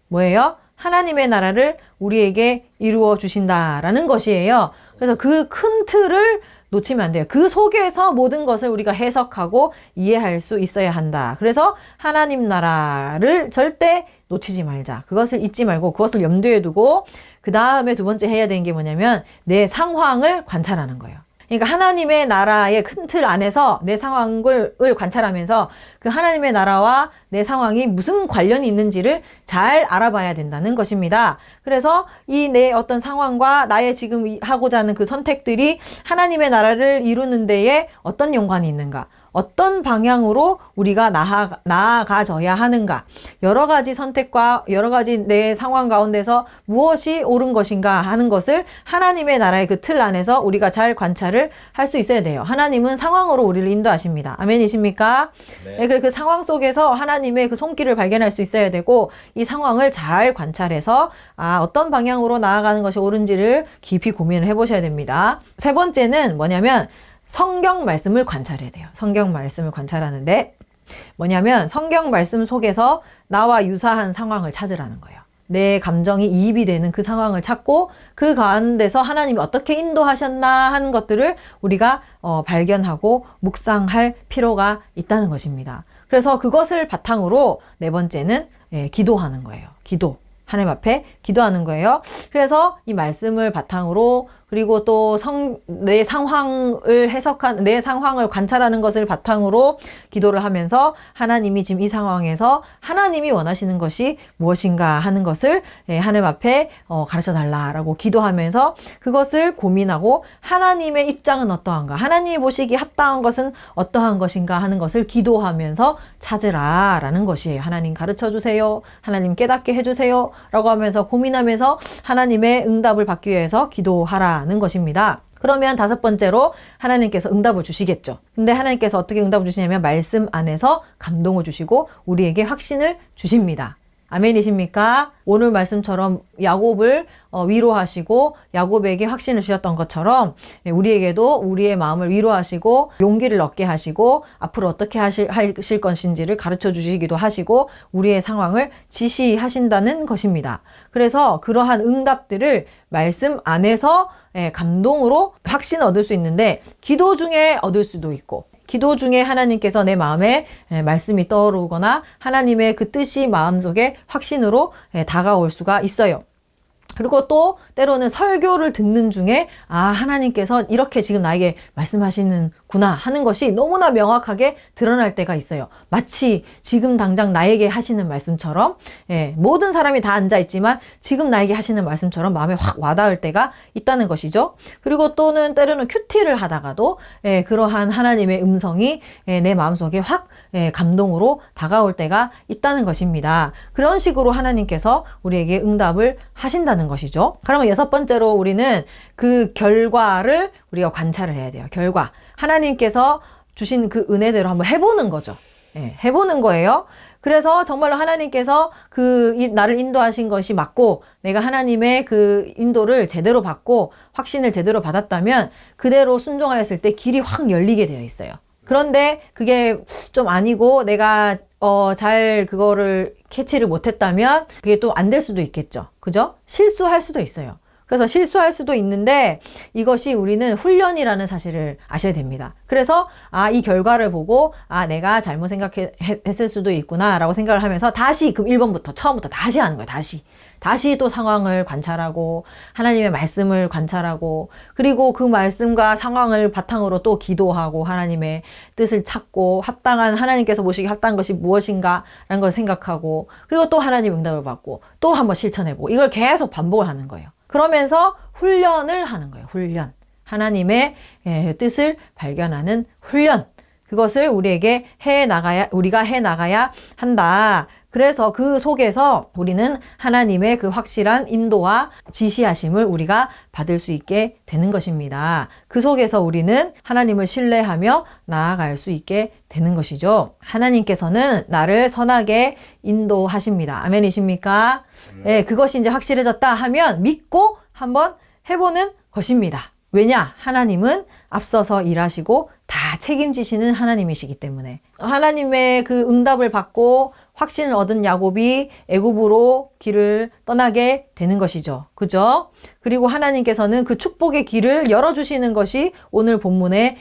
뭐예요? 하나님의 나라를 우리에게 이루어 주신다라는 것이에요. 그래서 그 큰 틀을 놓치면 안 돼요. 그 속에서 모든 것을 우리가 해석하고 이해할 수 있어야 한다. 그래서 하나님 나라를 절대 놓치지 말자. 그것을 잊지 말고 그것을 염두에 두고 그 다음에 두 번째 해야 되는 게 뭐냐면 내 상황을 관찰하는 거예요. 그러니까 하나님의 나라의 큰 틀 안에서 내 상황을 관찰하면서 그 하나님의 나라와 내 상황이 무슨 관련이 있는지를 잘 알아봐야 된다는 것입니다. 그래서 이 내 어떤 상황과 나의 지금 하고자 하는 그 선택들이 하나님의 나라를 이루는 데에 어떤 연관이 있는가? 어떤 방향으로 우리가 나아가져야 하는가? 여러 가지 선택과 여러 가지 내 상황 가운데서 무엇이 옳은 것인가 하는 것을 하나님의 나라의 그 틀 안에서 우리가 잘 관찰을 할 수 있어야 돼요. 하나님은 상황으로 우리를 인도하십니다. 아멘이십니까? 네. 그래서 그 상황 속에서 하나님의 그 손길을 발견할 수 있어야 되고 이 상황을 잘 관찰해서 어떤 방향으로 나아가는 것이 옳은지를 깊이 고민을 해보셔야 됩니다. 세 번째는 뭐냐면 성경 말씀을 관찰해야 돼요. 성경 말씀을 관찰하는데 뭐냐면 성경 말씀 속에서 나와 유사한 상황을 찾으라는 거예요. 내 감정이 이입이 되는 그 상황을 찾고 그 가운데서 하나님이 어떻게 인도하셨나 하는 것들을 우리가 발견하고 묵상할 필요가 있다는 것입니다. 그래서 그것을 바탕으로 네 번째는 기도하는 거예요. 기도. 하나님 앞에 기도하는 거예요. 그래서 이 말씀을 바탕으로 그리고 또 내 상황을 내 상황을 관찰하는 것을 바탕으로 기도를 하면서 하나님이 지금 이 상황에서 하나님이 원하시는 것이 무엇인가 하는 것을 하나님 앞에 가르쳐 달라라고 기도하면서 그것을 고민하고 하나님의 입장은 어떠한가, 하나님이 보시기에 합당한 것은 어떠한 것인가 하는 것을 기도하면서 찾으라라는 것이에요. 하나님 가르쳐 주세요. 하나님 깨닫게 해주세요. 라고 하면서 고민하면서 하나님의 응답을 받기 위해서 기도하라 는 것입니다. 그러면 다섯 번째로 하나님께서 응답을 주시겠죠. 근데 하나님께서 어떻게 응답을 주시냐면 말씀 안에서 감동을 주시고 우리에게 확신을 주십니다. 아멘이십니까? 오늘 말씀처럼 야곱을 위로하시고 야곱에게 확신을 주셨던 것처럼 우리에게도 우리의 마음을 위로하시고 용기를 얻게 하시고 앞으로 어떻게 하실 것인지를 가르쳐 주시기도 하시고 우리의 상황을 지시하신다는 것입니다. 그래서 그러한 응답들을 말씀 안에서 감동으로 확신을 얻을 수 있는데 기도 중에 얻을 수도 있고 기도 중에 하나님께서 내 마음에 말씀이 떠오르거나 하나님의 그 뜻이 마음속에 확신으로 다가올 수가 있어요. 그리고 또 때로는 설교를 듣는 중에 하나님께서 이렇게 지금 나에게 말씀하시는구나 하는 것이 너무나 명확하게 드러날 때가 있어요. 마치 지금 당장 나에게 하시는 말씀처럼 모든 사람이 다 앉아있지만 지금 나에게 하시는 말씀처럼 마음에 확 와닿을 때가 있다는 것이죠. 그리고 또는 때로는 큐티를 하다가도 그러한 하나님의 음성이 내 마음속에 확 감동으로 다가올 때가 있다는 것입니다. 그런 식으로 하나님께서 우리에게 응답을 하신다는 것이죠. 그러면 여섯 번째로 우리는 그 결과를 우리가 관찰을 해야 돼요. 결과. 하나님께서 주신 그 은혜대로 한번 해보는 거죠. 해보는 거예요. 그래서 정말로 하나님께서 나를 인도하신 것이 맞고 내가 하나님의 그 인도를 제대로 받고 확신을 제대로 받았다면 그대로 순종하였을 때 길이 확 열리게 되어 있어요. 그런데 그게 좀 아니고 내가 잘 그거를 캐치를 못했다면 그게 또 안 될 수도 있겠죠. 그죠? 실수할 수도 있어요. 그래서 실수할 수도 있는데 이것이 우리는 훈련이라는 사실을 아셔야 됩니다. 그래서 이 결과를 보고 내가 잘못 생각했을 수도 있구나 라고 생각을 하면서 다시 그럼 1번부터 처음부터 다시 하는 거예요. 다시 또 상황을 관찰하고 하나님의 말씀을 관찰하고 그리고 그 말씀과 상황을 바탕으로 또 기도하고 하나님의 뜻을 찾고 하나님께서 보시기에 합당한 것이 무엇인가 라는 걸 생각하고 그리고 또 하나님 응답을 받고 또 한번 실천해보고 이걸 계속 반복을 하는 거예요. 그러면서 훈련을 하는 거예요. 훈련. 하나님의 뜻을 발견하는 훈련. 그것을 우리가 해나가야 한다. 그래서 그 속에서 우리는 하나님의 그 확실한 인도와 지시하심을 우리가 받을 수 있게 되는 것입니다. 그 속에서 우리는 하나님을 신뢰하며 나아갈 수 있게 되는 것이죠. 하나님께서는 나를 선하게 인도하십니다. 아멘이십니까? 네, 그것이 이제 확실해졌다 하면 믿고 한번 해보는 것입니다. 왜냐? 하나님은 앞서서 일하시고 다 책임지시는 하나님이시기 때문에 하나님의 그 응답을 받고 확신을 얻은 야곱이 애굽으로 길을 떠나게 되는 것이죠. 그죠? 그리고 하나님께서는 그 축복의 길을 열어주시는 것이 오늘 본문의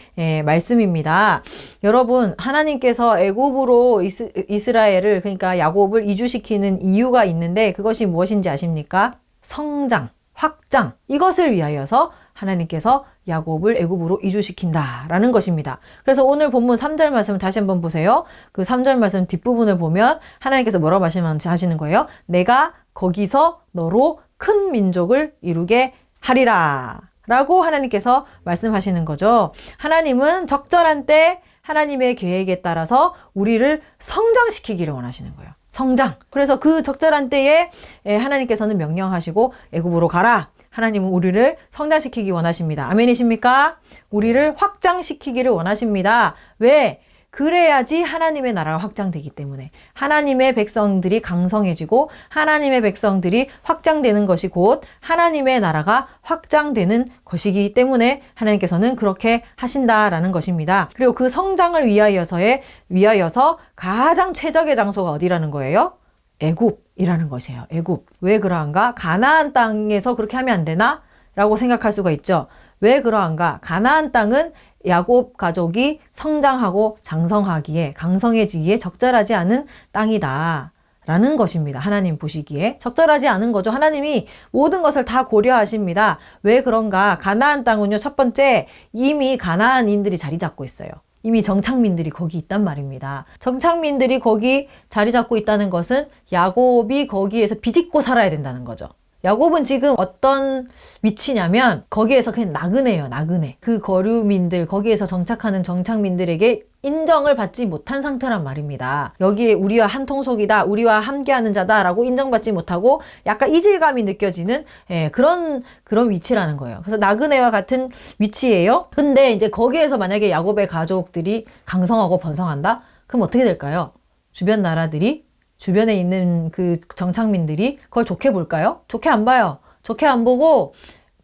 말씀입니다. 여러분, 하나님께서 애굽으로 이스라엘을, 그러니까 야곱을 이주시키는 이유가 있는데 그것이 무엇인지 아십니까? 성장, 확장, 이것을 위하여서 하나님께서 야곱을 애굽으로 이주시킨다라는 것입니다. 그래서 오늘 본문 3절 말씀을 다시 한번 보세요. 그 3절 말씀 뒷부분을 보면 하나님께서 뭐라고 하시는 거예요? 내가 거기서 너로 큰 민족을 이루게 하리라 라고 하나님께서 말씀하시는 거죠. 하나님은 적절한 때 하나님의 계획에 따라서 우리를 성장시키기를 원하시는 거예요. 성장. 그래서 그 적절한 때에 하나님께서는 명령하시고 애굽으로 가라. 하나님은 우리를 성장시키기 원하십니다. 아멘이십니까? 우리를 확장시키기를 원하십니다. 왜? 그래야지 하나님의 나라가 확장되기 때문에 하나님의 백성들이 강성해지고 하나님의 백성들이 확장되는 것이 곧 하나님의 나라가 확장되는 것이기 때문에 하나님께서는 그렇게 하신다라는 것입니다. 그리고 그 성장을 위하여서 가장 최적의 장소가 어디라는 거예요? 애굽이라는 것이에요. 애굽. 왜 그러한가? 가나안 땅에서 그렇게 하면 안 되나? 라고 생각할 수가 있죠. 왜 그러한가? 가나안 땅은 야곱 가족이 성장하고 장성하기에, 강성해지기에 적절하지 않은 땅이다 라는 것입니다. 하나님 보시기에 적절하지 않은 거죠. 하나님이 모든 것을 다 고려하십니다. 왜 그런가? 가나안 땅은요, 첫 번째, 이미 가나안인들이 자리 잡고 있어요. 이미 정착민들이 거기 있단 말입니다. 정착민들이 거기 자리 잡고 있다는 것은 야곱이 거기에서 비집고 살아야 된다는 거죠. 야곱은 지금 어떤 위치냐면 거기에서 그냥 나그네예요. 나그네. 그 거류민들, 거기에서 정착하는 정착민들에게 인정을 받지 못한 상태란 말입니다. 여기에 우리와 한 통속이다, 우리와 함께하는 자다라고 인정받지 못하고 약간 이질감이 느껴지는 그런 위치라는 거예요. 그래서 나그네와 같은 위치예요. 근데 이제 거기에서 만약에 야곱의 가족들이 강성하고 번성한다? 그럼 어떻게 될까요? 주변 나라들이, 주변에 있는 그 정착민들이 그걸 좋게 볼까요? 좋게 안 봐요. 좋게 안 보고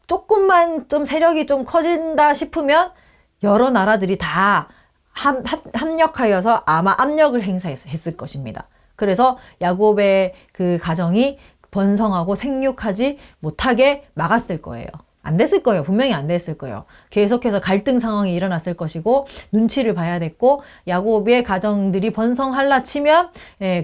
조금만 좀 세력이 좀 커진다 싶으면 여러 나라들이 다 합력하여서 아마 압력을 행사했을 것입니다. 그래서 야곱의 그 가정이 번성하고 생육하지 못하게 막았을 거예요. 안 됐을 거예요. 분명히 안 됐을 거예요. 계속해서 갈등 상황이 일어났을 것이고 눈치를 봐야 됐고 야곱의 가정들이 번성할라 치면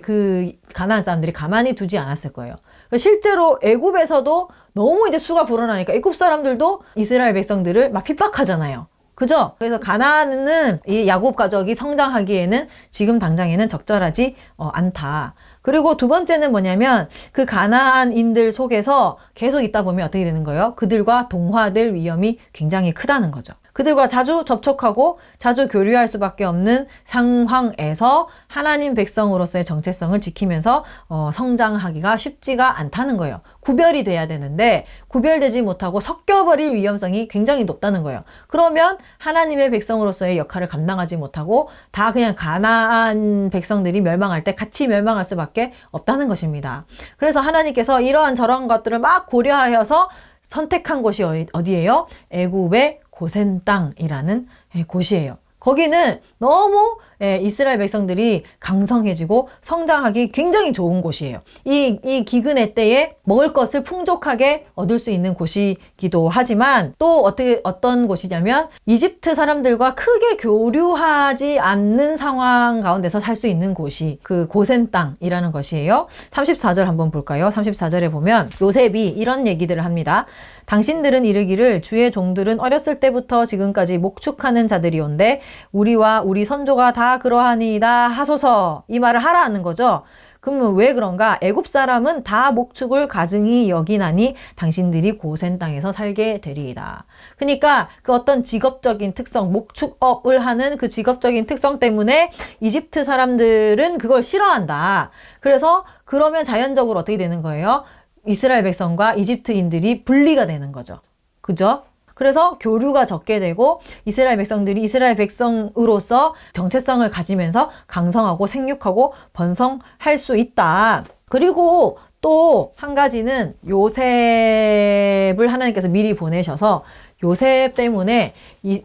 그 가나안 사람들이 가만히 두지 않았을 거예요. 실제로 애굽에서도 너무 이제 수가 불어나니까 애굽 사람들도 이스라엘 백성들을 막 핍박하잖아요. 그죠? 그래서 가나안은 이 야곱 가족이 성장하기에는 지금 당장에는 적절하지 않다. 그리고 두 번째는 뭐냐면 그 가나안인들 속에서 계속 있다 보면 어떻게 되는 거예요? 그들과 동화될 위험이 굉장히 크다는 거죠. 그들과 자주 접촉하고 자주 교류할 수밖에 없는 상황에서 하나님 백성으로서의 정체성을 지키면서 성장하기가 쉽지가 않다는 거예요. 구별이 돼야 되는데 구별되지 못하고 섞여버릴 위험성이 굉장히 높다는 거예요. 그러면 하나님의 백성으로서의 역할을 감당하지 못하고 다 그냥 가나안 백성들이 멸망할 때 같이 멸망할 수밖에 없다는 것입니다. 그래서 하나님께서 이러한 저런 것들을 막 고려하여서 선택한 곳이 어디예요? 애굽의 고센 땅이라는 곳이에요. 거기는 너무 이스라엘 백성들이 강성해지고 성장하기 굉장히 좋은 곳이에요. 이 기근의 때에 먹을 것을 풍족하게 얻을 수 있는 곳이기도 하지만 또 어떤 곳이냐면 이집트 사람들과 크게 교류하지 않는 상황 가운데서 살 수 있는 곳이 그 고센 땅이라는 것이에요. 34절 한번 볼까요? 34절에 보면 요셉이 이런 얘기들을 합니다. 당신들은 이르기를 주의 종들은 어렸을 때부터 지금까지 목축하는 자들이온데 우리와 우리 선조가 다 그러하니이다 하소서. 이 말을 하라는 거죠. 그러면 왜 그런가? 애굽 사람은 다 목축을 가증히 여기나니 당신들이 고센 땅에서 살게 되리이다. 그러니까 그 어떤 직업적인 특성, 목축업을 하는 그 직업적인 특성 때문에 이집트 사람들은 그걸 싫어한다. 그래서 그러면 자연적으로 어떻게 되는 거예요? 이스라엘 백성과 이집트인들이 분리가 되는 거죠. 그죠? 그래서 교류가 적게 되고 이스라엘 백성들이 이스라엘 백성으로서 정체성을 가지면서 강성하고 생육하고 번성할 수 있다. 그리고 또 한 가지는 요셉을 하나님께서 미리 보내셔서 요셉 때문에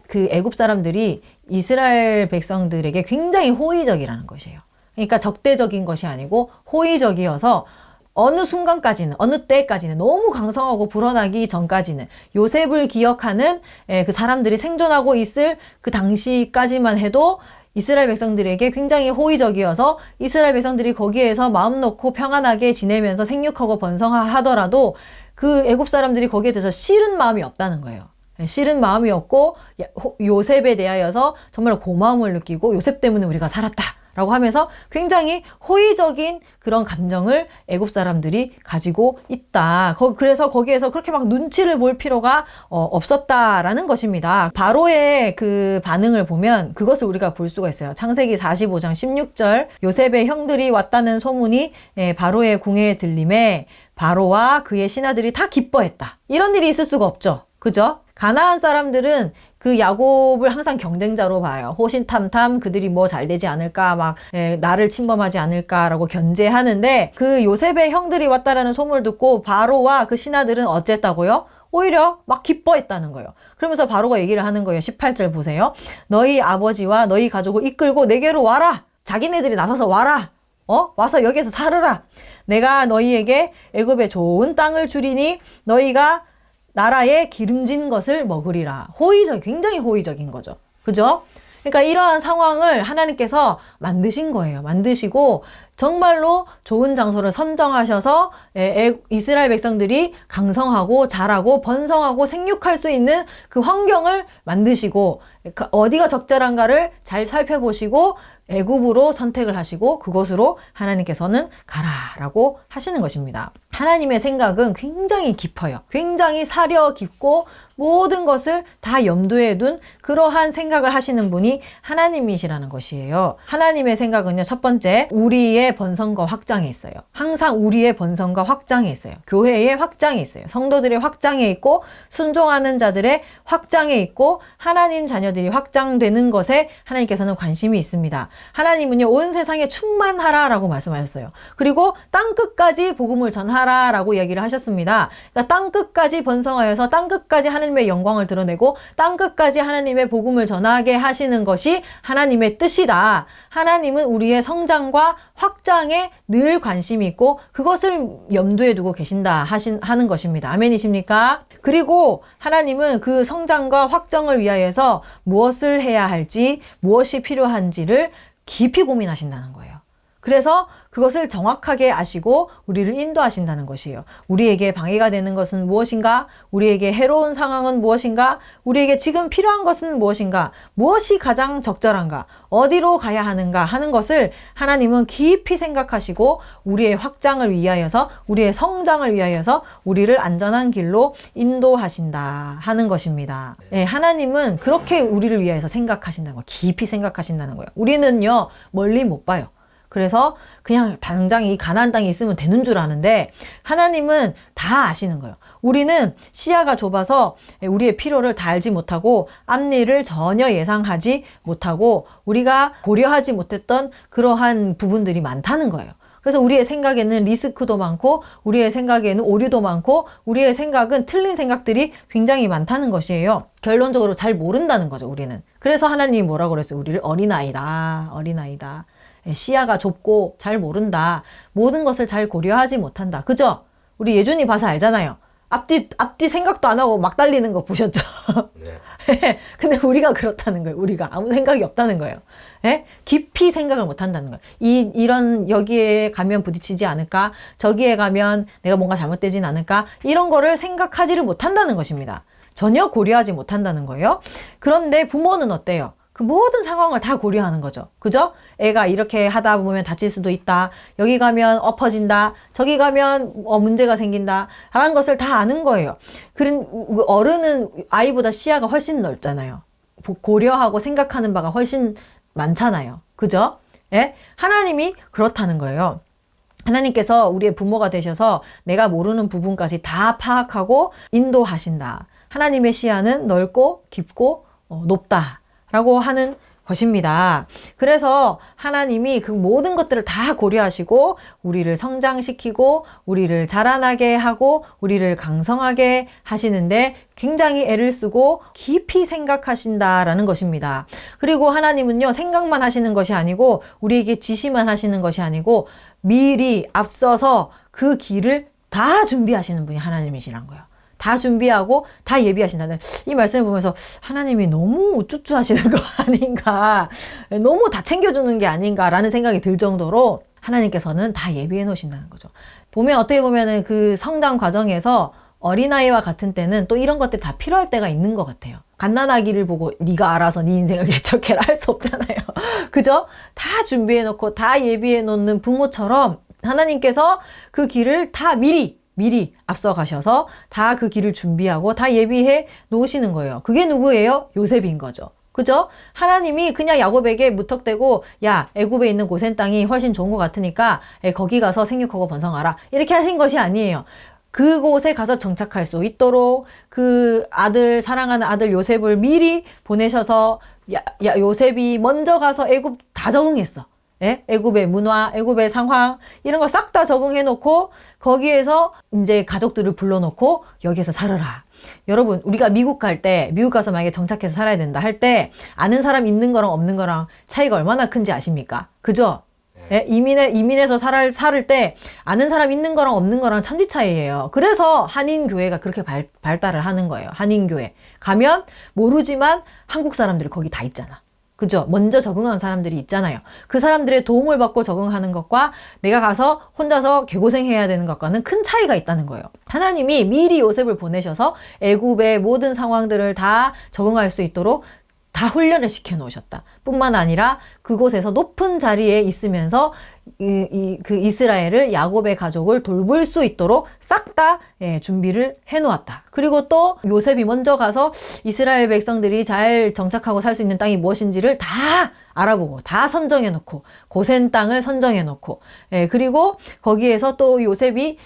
그 애굽 사람들이 이스라엘 백성들에게 굉장히 호의적이라는 것이에요. 그러니까 적대적인 것이 아니고 호의적이어서 어느 순간까지는, 어느 때까지는 너무 강성하고 불어나기 전까지는 요셉을 기억하는 그 사람들이 생존하고 있을 그 당시까지만 해도 이스라엘 백성들에게 굉장히 호의적이어서 이스라엘 백성들이 거기에서 마음 놓고 평안하게 지내면서 생육하고 번성하더라도 그 애굽 사람들이 거기에 대해서 싫은 마음이 없다는 거예요. 싫은 마음이 없고 요셉에 대하여서 정말 고마움을 느끼고 요셉 때문에 우리가 살았다 라고 하면서 굉장히 호의적인 그런 감정을 애굽 사람들이 가지고 있다. 그래서 거기에서 그렇게 막 눈치를 볼 필요가 없었다라는 것입니다. 바로의 그 반응을 보면 그것을 우리가 볼 수가 있어요. 창세기 45장 16절 요셉의 형들이 왔다는 소문이 바로의 궁에 들림에 바로와 그의 신하들이 다 기뻐했다. 이런 일이 있을 수가 없죠. 그죠? 가나안 사람들은 그 야곱을 항상 경쟁자로 봐요. 호신탐탐 그들이 뭐 잘 되지 않을까 막 나를 침범하지 않을까라고 견제하는데 그 요셉의 형들이 왔다라는 소문을 듣고 바로와 그 신하들은 어쨌다고요? 오히려 막 기뻐했다는 거예요. 그러면서 바로가 얘기를 하는 거예요. 18절 보세요. 너희 아버지와 너희 가족을 이끌고 내게로 와라. 자기네들이 나서서 와라. 와서 여기에서 살으라. 내가 너희에게 애굽의 좋은 땅을 주리니 너희가 나라의 기름진 것을 먹으리라. 굉장히 호의적인 거죠. 그죠? 그러니까 이러한 상황을 하나님께서 만드신 거예요. 만드시고 정말로 좋은 장소를 선정하셔서 이스라엘 백성들이 강성하고 자라고 번성하고 생육할 수 있는 그 환경을 만드시고 어디가 적절한가를 잘 살펴보시고 애굽으로 선택을 하시고 그곳으로 하나님께서는 가라라고 하시는 것입니다. 하나님의 생각은 굉장히 깊어요. 굉장히 사려 깊고 모든 것을 다 염두에 둔 그러한 생각을 하시는 분이 하나님이시라는 것이에요. 하나님의 생각은요, 첫 번째, 우리의 번성과 확장에 있어요. 항상 우리의 번성과 확장에 있어요. 교회의 확장에 있어요. 성도들의 확장에 있고 순종하는 자들의 확장에 있고 하나님 자녀들이 확장되는 것에 하나님께서는 관심이 있습니다. 하나님은요, 온 세상에 충만하라 라고 말씀하셨어요. 그리고 땅끝까지 복음을 전하라 라고 이야기를 하셨습니다. 그러니까 땅끝까지 번성하여서 땅끝까지 하나님의 영광을 드러내고 땅끝까지 하나님의 복음을 전하게 하시는 것이 하나님의 뜻이다. 하나님은 우리의 성장과 확장에 늘 관심이 있고 그것을 염두에 두고 계신다 하는 것입니다. 아멘이십니까? 그리고 하나님은 그 성장과 확정을 위하여서 무엇을 해야 할지, 무엇이 필요한지를 깊이 고민하신다는 거예요. 그래서 그것을 정확하게 아시고 우리를 인도하신다는 것이에요. 우리에게 방해가 되는 것은 무엇인가? 우리에게 해로운 상황은 무엇인가? 우리에게 지금 필요한 것은 무엇인가? 무엇이 가장 적절한가? 어디로 가야 하는가? 하는 것을 하나님은 깊이 생각하시고 우리의 확장을 위하여서, 우리의 성장을 위하여서 우리를 안전한 길로 인도하신다 하는 것입니다. 네, 하나님은 그렇게 우리를 위하여서 생각하신다는 거예요. 깊이 생각하신다는 거예요. 우리는요, 멀리 못 봐요. 그래서 그냥 당장 이 가나안 땅에 있으면 되는 줄 아는데 하나님은 다 아시는 거예요. 우리는 시야가 좁아서 우리의 필요를 다 알지 못하고 앞일을 전혀 예상하지 못하고 우리가 고려하지 못했던 그러한 부분들이 많다는 거예요. 그래서 우리의 생각에는 리스크도 많고 우리의 생각에는 오류도 많고 우리의 생각은 틀린 생각들이 굉장히 많다는 것이에요. 결론적으로 잘 모른다는 거죠, 우리는. 그래서 하나님이 뭐라고 그랬어요? 우리를 어린아이다. 시야가 좁고 잘 모른다. 모든 것을 잘 고려하지 못한다. 그죠? 우리 예준이 봐서 알잖아요. 앞뒤 생각도 안 하고 막 달리는 거 보셨죠? 네. 근데 우리가 그렇다는 거예요. 우리가 아무 생각이 없다는 거예요. 예? 깊이 생각을 못 한다는 거예요. 이런 여기에 가면 부딪히지 않을까? 저기에 가면 내가 뭔가 잘못되진 않을까? 이런 거를 생각하지를 못한다는 것입니다. 전혀 고려하지 못한다는 거예요. 그런데 부모는 어때요? 그 모든 상황을 다 고려하는 거죠. 그죠? 애가 이렇게 하다 보면 다칠 수도 있다. 여기 가면 엎어진다. 저기 가면 문제가 생긴다. 라는 것을 다 아는 거예요. 어른은 아이보다 시야가 훨씬 넓잖아요. 고려하고 생각하는 바가 훨씬 많잖아요. 그죠? 예? 하나님이 그렇다는 거예요. 하나님께서 우리의 부모가 되셔서 내가 모르는 부분까지 다 파악하고 인도하신다. 하나님의 시야는 넓고 깊고 높다. 라고 하는 것입니다. 그래서 하나님이 그 모든 것들을 다 고려하시고 우리를 성장시키고 우리를 자라나게 하고 우리를 강성하게 하시는데 굉장히 애를 쓰고 깊이 생각하신다라는 것입니다. 그리고 하나님은요, 생각만 하시는 것이 아니고 우리에게 지시만 하시는 것이 아니고 미리 앞서서 그 길을 다 준비하시는 분이 하나님이시란 거예요. 다 준비하고 다 예비하신다는 이 말씀을 보면서 하나님이 너무 우쭈쭈 하시는 거 아닌가, 너무 다 챙겨주는 게 아닌가라는 생각이 들 정도로 하나님께서는 다 예비해 놓으신다는 거죠. 보면 어떻게 보면은 그 성장 과정에서 어린아이와 같은 때는 또 이런 것들이 다 필요할 때가 있는 것 같아요. 갓난아기를 보고 네가 알아서 네 인생을 개척해라 할 수 없잖아요. 그죠? 다 준비해 놓고 다 예비해 놓는 부모처럼 하나님께서 그 길을 다 미리 앞서 가셔서 다 그 길을 준비하고 다 예비해 놓으시는 거예요. 그게 누구예요? 요셉인 거죠. 그죠? 하나님이 그냥 야곱에게 무턱대고 야, 애굽에 있는 고센 땅이 훨씬 좋은 것 같으니까 거기 가서 생육하고 번성하라 이렇게 하신 것이 아니에요. 그곳에 가서 정착할 수 있도록 그 아들, 사랑하는 아들 요셉을 미리 보내셔서 요셉이 먼저 가서 애굽 다 적응했어. 예? 애굽의 문화, 애굽의 상황 이런 거 싹 다 적응해 놓고 거기에서 이제 가족들을 불러놓고 여기에서 살아라. 여러분, 우리가 미국 갈 때, 미국 가서 만약에 정착해서 살아야 된다 할 때 아는 사람 있는 거랑 없는 거랑 차이가 얼마나 큰지 아십니까? 그죠? 예? 이민해서 살을 때 아는 사람 있는 거랑 없는 거랑 천지 차이예요. 그래서 한인교회가 그렇게 발달을 하는 거예요. 한인교회 가면 모르지만 한국 사람들이 거기 다 있잖아. 그죠? 먼저 적응한 사람들이 있잖아요. 그 사람들의 도움을 받고 적응하는 것과 내가 가서 혼자서 개고생해야 되는 것과는 큰 차이가 있다는 거예요. 하나님이 미리 요셉을 보내셔서 애굽의 모든 상황들을 다 적응할 수 있도록 다 훈련을 시켜 놓으셨다. 뿐만 아니라 그곳에서 높은 자리에 있으면서 그 이스라엘을 야곱의 가족을 돌볼 수 있도록 싹 다 준비를 해 놓았다. 그리고 또 요셉이 먼저 가서 이스라엘 백성들이 잘 정착하고 살 수 있는 땅이 무엇인지를 다 알아보고 다 선정해 놓고 고센 땅을 선정해 놓고 그리고 거기에서 또 요셉이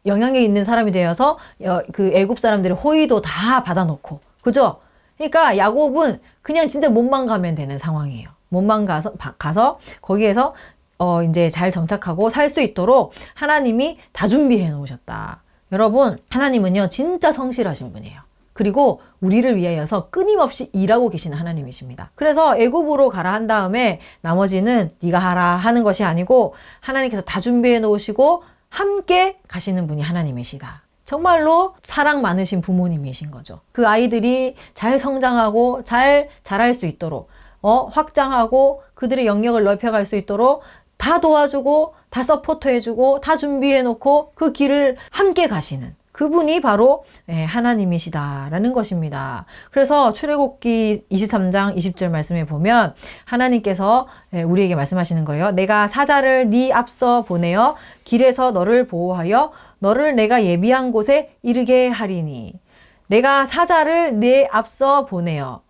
영향력 있는 사람이 되어서 그 애굽 사람들의 호의도 다 받아 놓고 그죠? 그러니까 야곱은 그냥 진짜 몸만 가면 되는 상황이에요. 몸만 가서 거기에서 이제 잘 정착하고 살 수 있도록 하나님이 다 준비해 놓으셨다. 여러분, 하나님은요, 진짜 성실하신 분이에요. 그리고 우리를 위하여서 끊임없이 일하고 계시는 하나님이십니다. 그래서 애굽으로 가라 한 다음에 나머지는 네가 하라 하는 것이 아니고 하나님께서 다 준비해 놓으시고 함께 가시는 분이 하나님이시다. 정말로 사랑 많으신 부모님이신 거죠. 그 아이들이 잘 성장하고 잘 자랄 수 있도록 확장하고 그들의 영역을 넓혀갈 수 있도록 다 도와주고 다 서포트해주고 다 준비해놓고 그 길을 함께 가시는 그분이 바로 하나님이시다라는 것입니다. 그래서 출애굽기 23장 20절 말씀에 보면 하나님께서 우리에게 말씀하시는 거예요. 내가 사자를 네 앞서 보내어 길에서 너를 보호하여 너를 내가 예비한 곳에 이르게 하리니. 내가 사자를 내 앞서 보내어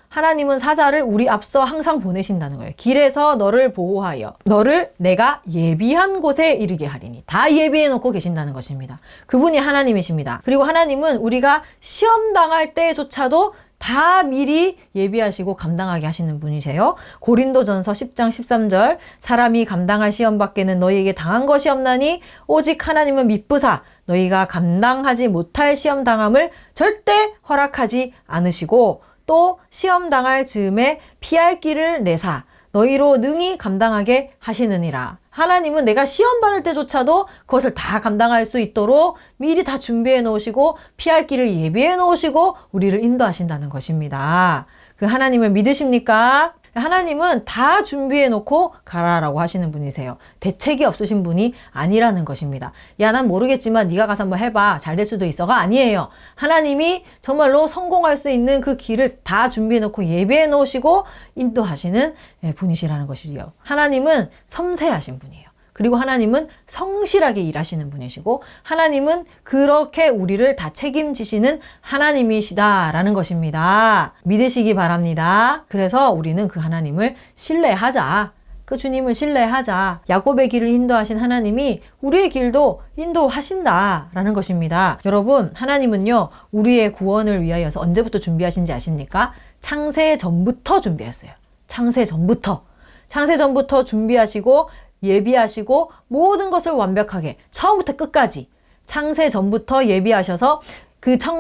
하나님은 사자를 우리 앞서 항상 보내신다는 거예요. 길에서 너를 보호하여 너를 내가 예비한 곳에 이르게 하리니. 다 예비해 놓고 계신다는 것입니다. 그분이 하나님이십니다. 그리고 하나님은 우리가 시험 당할 때조차도 다 미리 예비하시고 감당하게 하시는 분이세요. 고린도전서 10장 13절 사람이 감당할 시험 밖에는 너희에게 당한 것이 없나니 오직 하나님은 미쁘사 너희가 감당하지 못할 시험 당함을 절대 허락하지 않으시고 또 시험 당할 즈음에 피할 길을 내사 너희로 능히 감당하게 하시느니라. 하나님은 내가 시험 받을 때조차도 그것을 다 감당할 수 있도록 미리 다 준비해 놓으시고 피할 길을 예비해 놓으시고 우리를 인도하신다는 것입니다. 그 하나님을 믿으십니까? 하나님은 다 준비해 놓고 가라라고 하시는 분이세요. 대책이 없으신 분이 아니라는 것입니다. 야, 난 모르겠지만 네가 가서 한번 해봐. 잘 될 수도 있어가 아니에요. 하나님이 정말로 성공할 수 있는 그 길을 다 준비해 놓고 예비해 놓으시고 인도하시는 분이시라는 것이요. 하나님은 섬세하신 분이에요. 그리고 하나님은 성실하게 일하시는 분이시고 하나님은 그렇게 우리를 다 책임지시는 하나님이시다라는 것입니다. 믿으시기 바랍니다. 그래서 우리는 그 하나님을 신뢰하자. 그 주님을 신뢰하자. 야곱의 길을 인도하신 하나님이 우리의 길도 인도하신다라는 것입니다. 여러분, 하나님은요, 우리의 구원을 위하여서 언제부터 준비하신지 아십니까? 창세 전부터 준비했어요. 창세 전부터 준비하시고 예비하시고 모든 것을 완벽하게 처음부터 끝까지 창세 전부터 예비하셔서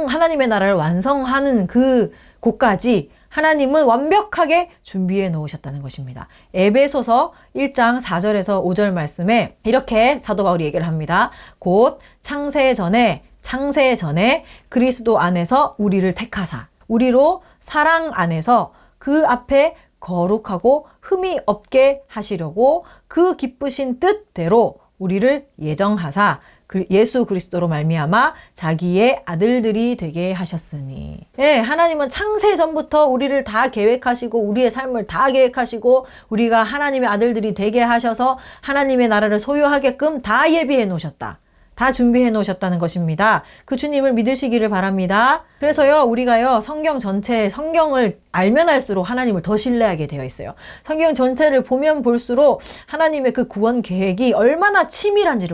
하나님의 나라를 완성하는 그 곳까지 하나님은 완벽하게 준비해 놓으셨다는 것입니다. 에베소서 1장 4절에서 5절 말씀에 이렇게 사도 바울이 얘기를 합니다. 곧 창세 전에 그리스도 안에서 우리를 택하사 우리로 사랑 안에서 그 앞에 거룩하고 흠이 없게 하시려고 그 기쁘신 뜻대로 우리를 예정하사 예수 그리스도로 말미암아 자기의 아들들이 되게 하셨으니. 예, 하나님은 창세 전부터 우리를 다 계획하시고 우리의 삶을 다 계획하시고 우리가 하나님의 아들들이 되게 하셔서 하나님의 나라를 소유하게끔 다 예비해 놓으셨다. 다 준비해 놓으셨다는 것입니다. 그 주님을 믿으시기를 바랍니다. 그래서요, 우리가요, 성경을 알면 알수록 하나님을 더 신뢰하게 되어 있어요. 성경 전체를 보면 볼수록 하나님의 그 구원 계획이 얼마나 치밀한지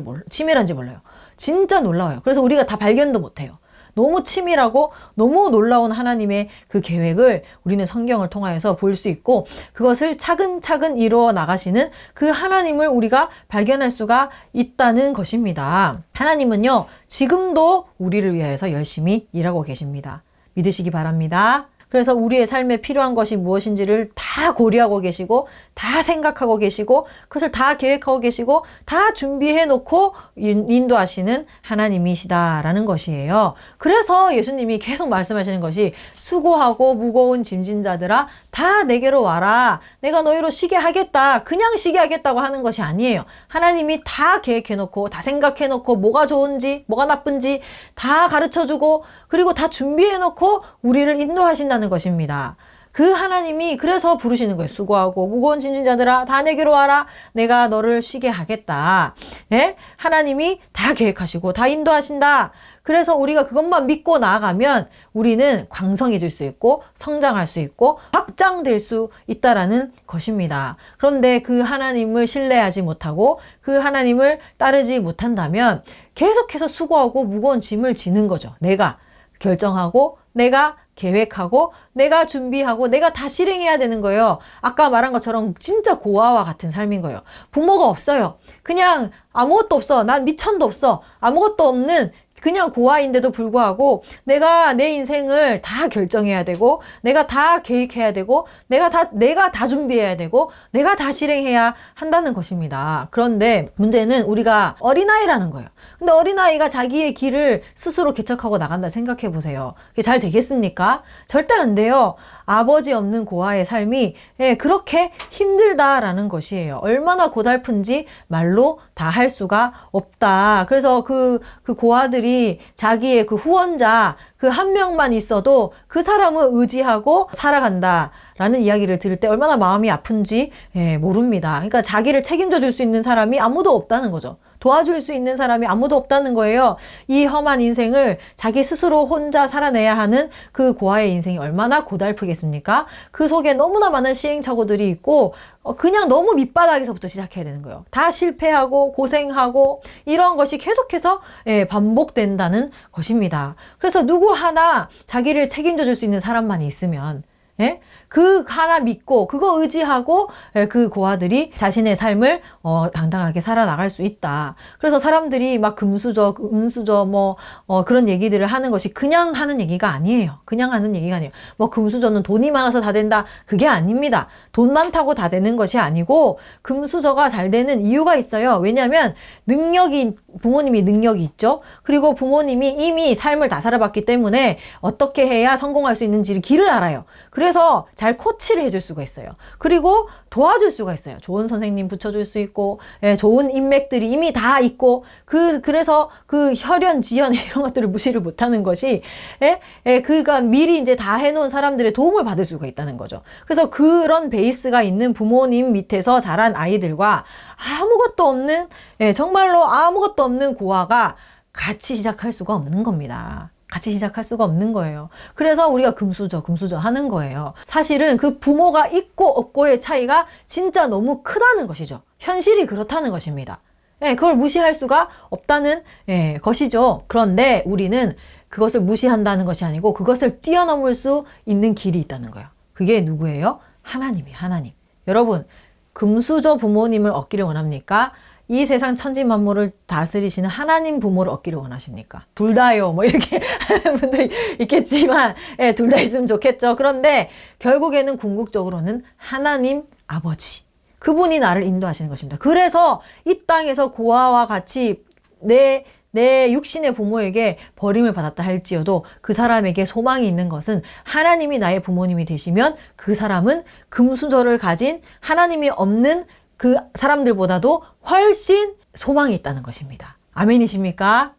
몰라요. 진짜 놀라워요. 그래서 우리가 다 발견도 못해요. 너무 치밀하고 너무 놀라운 하나님의 그 계획을 우리는 성경을 통하여서 볼 수 있고 그것을 차근차근 이루어 나가시는 그 하나님을 우리가 발견할 수가 있다는 것입니다. 하나님은요, 지금도 우리를 위하여서 열심히 일하고 계십니다. 믿으시기 바랍니다. 그래서 우리의 삶에 필요한 것이 무엇인지를 다 고려하고 계시고 다 생각하고 계시고 그것을 다 계획하고 계시고 다 준비해 놓고 인도하시는 하나님이시다라는 것이에요. 그래서 예수님이 계속 말씀하시는 것이 수고하고 무거운 짐진 자들아 다 내게로 와라. 내가 너희로 쉬게 하겠다. 그냥 쉬게 하겠다고 하는 것이 아니에요. 하나님이 다 계획해 놓고 다 생각해 놓고 뭐가 좋은지 뭐가 나쁜지 다 가르쳐 주고 그리고 다 준비해 놓고 우리를 인도하신다는 것입니다. 그 하나님이 그래서 부르시는 거예요. 수고하고 무거운 짐진 자들아 다 내게로 와라. 내가 너를 쉬게 하겠다. 예? 하나님이 다 계획하시고 다 인도하신다. 그래서 우리가 그것만 믿고 나아가면 우리는 광성해질 수 있고 성장할 수 있고 확장될 수 있다라는 것입니다. 그런데 그 하나님을 신뢰하지 못하고 그 하나님을 따르지 못한다면 계속해서 수고하고 무거운 짐을 지는 거죠. 내가 결정하고 내가 계획하고 내가 준비하고 내가 다 실행해야 되는 거예요. 아까 말한 것처럼 진짜 고아와 같은 삶인 거예요. 부모가 없어요. 그냥 아무것도 없어. 난 미천도 없어. 아무것도 없는 그냥 고아인데도 불구하고 내가 내 인생을 다 결정해야 되고 내가 다 계획해야 되고 내가 다 준비해야 되고 내가 다 실행해야 한다는 것입니다. 그런데 문제는 우리가 어린아이라는 거예요. 근데 어린아이가 자기의 길을 스스로 개척하고 나간다 생각해 보세요. 그게 잘 되겠습니까? 절대 안 돼요. 아버지 없는 고아의 삶이 그렇게 힘들다라는 것이에요. 얼마나 고달픈지 말로 다 할 수가 없다. 그래서 그 고아들이 자기의 그 후원자 그 한 명만 있어도 그 사람을 의지하고 살아간다라는 이야기를 들을 때 얼마나 마음이 아픈지 모릅니다. 그러니까 자기를 책임져 줄 수 있는 사람이 아무도 없다는 거죠. 도와줄 수 있는 사람이 아무도 없다는 거예요. 이 험한 인생을 자기 스스로 혼자 살아내야 하는 그 고아의 인생이 얼마나 고달프겠습니까? 그 속에 너무나 많은 시행착오들이 있고 그냥 너무 밑바닥에서부터 시작해야 되는 거예요. 다 실패하고 고생하고 이런 것이 계속해서 반복된다는 것입니다. 그래서 누구 하나 자기를 책임져 줄 수 있는 사람만 있으면 그 하나 믿고 그거 의지하고 그 고아들이 자신의 삶을 당당하게 살아나갈 수 있다. 그래서 사람들이 막 금수저, 은수저 그런 얘기들을 하는 것이 그냥 하는 얘기가 아니에요. 그냥 하는 얘기가 아니에요. 뭐 금수저는 돈이 많아서 다 된다. 그게 아닙니다. 돈 많다고 다 되는 것이 아니고 금수저가 잘 되는 이유가 있어요. 왜냐하면 부모님이 능력이 있죠. 그리고 부모님이 이미 삶을 다 살아봤기 때문에 어떻게 해야 성공할 수 있는지 길을 알아요. 그래서 잘 코치를 해줄 수가 있어요. 그리고 도와줄 수가 있어요. 좋은 선생님 붙여줄 수 있고, 좋은 인맥들이 이미 다 있고, 그래서 그 혈연, 지연 이런 것들을 무시를 못하는 것이, 그가 미리 이제 다 해놓은 사람들의 도움을 받을 수가 있다는 거죠. 그래서 그런 베이스가 있는 부모님 밑에서 자란 아이들과 아무것도 없는, 정말로 아무것도 없는 고아가 같이 시작할 수가 없는 겁니다. 같이 시작할 수가 없는 거예요. 그래서 우리가 금수저 하는 거예요. 사실은 그 부모가 있고 없고의 차이가 진짜 너무 크다는 것이죠. 현실이 그렇다는 것입니다. 그걸 무시할 수가 없다는 것이죠. 그런데 우리는 그것을 무시한다는 것이 아니고 그것을 뛰어넘을 수 있는 길이 있다는 거예요. 그게 누구예요? 하나님이에요. 하나님. 여러분, 금수저 부모님을 얻기를 원합니까? 이 세상 천지 만물을 다스리시는 하나님 부모를 얻기를 원하십니까? 둘 다요. 뭐 이렇게 하는 분도 있겠지만 예, 둘 다 있으면 좋겠죠. 그런데 결국에는 궁극적으로는 하나님 아버지. 그분이 나를 인도하시는 것입니다. 그래서 이 땅에서 고아와 같이 내 육신의 부모에게 버림을 받았다 할지어도 그 사람에게 소망이 있는 것은 하나님이 나의 부모님이 되시면 그 사람은 금수저를 가진 하나님이 없는 그 사람들보다도 훨씬 소망이 있다는 것입니다. 아멘이십니까?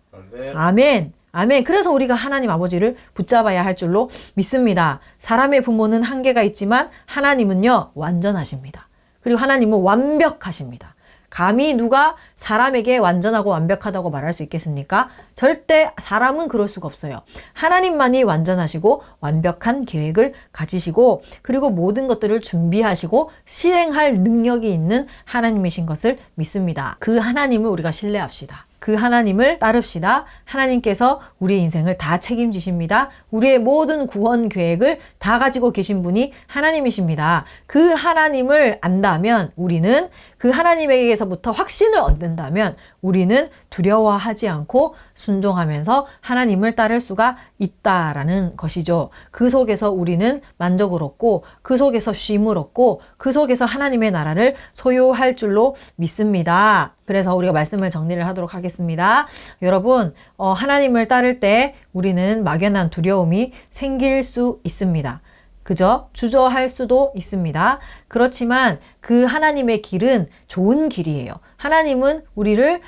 아멘. 아멘. 그래서 우리가 하나님 아버지를 붙잡아야 할 줄로 믿습니다. 사람의 부모는 한계가 있지만 하나님은요, 완전하십니다. 그리고 하나님은 완벽하십니다. 감히 누가 사람에게 완전하고 완벽하다고 말할 수 있겠습니까? 절대 사람은 그럴 수가 없어요. 하나님만이 완전하시고 완벽한 계획을 가지시고 그리고 모든 것들을 준비하시고 실행할 능력이 있는 하나님이신 것을 믿습니다. 그 하나님을 우리가 신뢰합시다. 그 하나님을 따릅시다. 하나님께서 우리의 인생을 다 책임지십니다. 우리의 모든 구원 계획을 다 가지고 계신 분이 하나님이십니다. 그 하나님을 안다면 우리는 그 하나님에게서부터 확신을 얻는다면 우리는 두려워하지 않고 순종하면서 하나님을 따를 수가 있다라는 것이죠. 그 속에서 우리는 만족을 얻고 그 속에서 쉼을 얻고 그 속에서 하나님의 나라를 소유할 줄로 믿습니다. 그래서 우리가 말씀을 정리를 하도록 하겠습니다. 여러분, 하나님을 따를 때 우리는 막연한 두려움이 생길 수 있습니다. 그죠? 주저할 수도 있습니다. 그렇지만 그 하나님의 길은 좋은 길이에요. 하나님은 우리를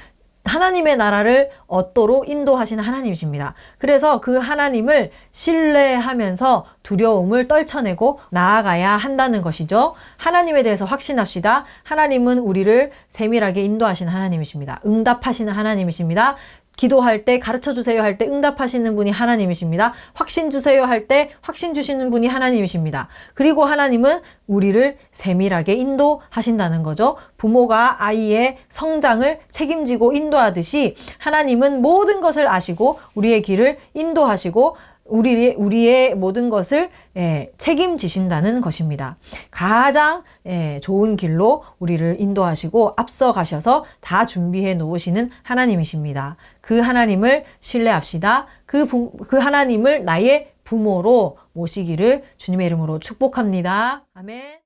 하나님의 나라를 얻도록 인도하시는 하나님이십니다. 그래서 그 하나님을 신뢰하면서 두려움을 떨쳐내고 나아가야 한다는 것이죠. 하나님에 대해서 확신합시다. 하나님은 우리를 세밀하게 인도하시는 하나님이십니다. 응답하시는 하나님이십니다. 기도할 때 가르쳐 주세요 할 때 응답하시는 분이 하나님이십니다. 확신 주세요 할 때 확신 주시는 분이 하나님이십니다. 그리고 하나님은 우리를 세밀하게 인도하신다는 거죠. 부모가 아이의 성장을 책임지고 인도하듯이 하나님은 모든 것을 아시고 우리의 길을 인도하시고 우리의 모든 것을 책임지신다는 것입니다. 가장 좋은 길로 우리를 인도하시고 앞서가셔서 다 준비해 놓으시는 하나님이십니다. 그 하나님을 신뢰합시다. 그 하나님을 나의 부모로 모시기를 주님의 이름으로 축복합니다. 아멘.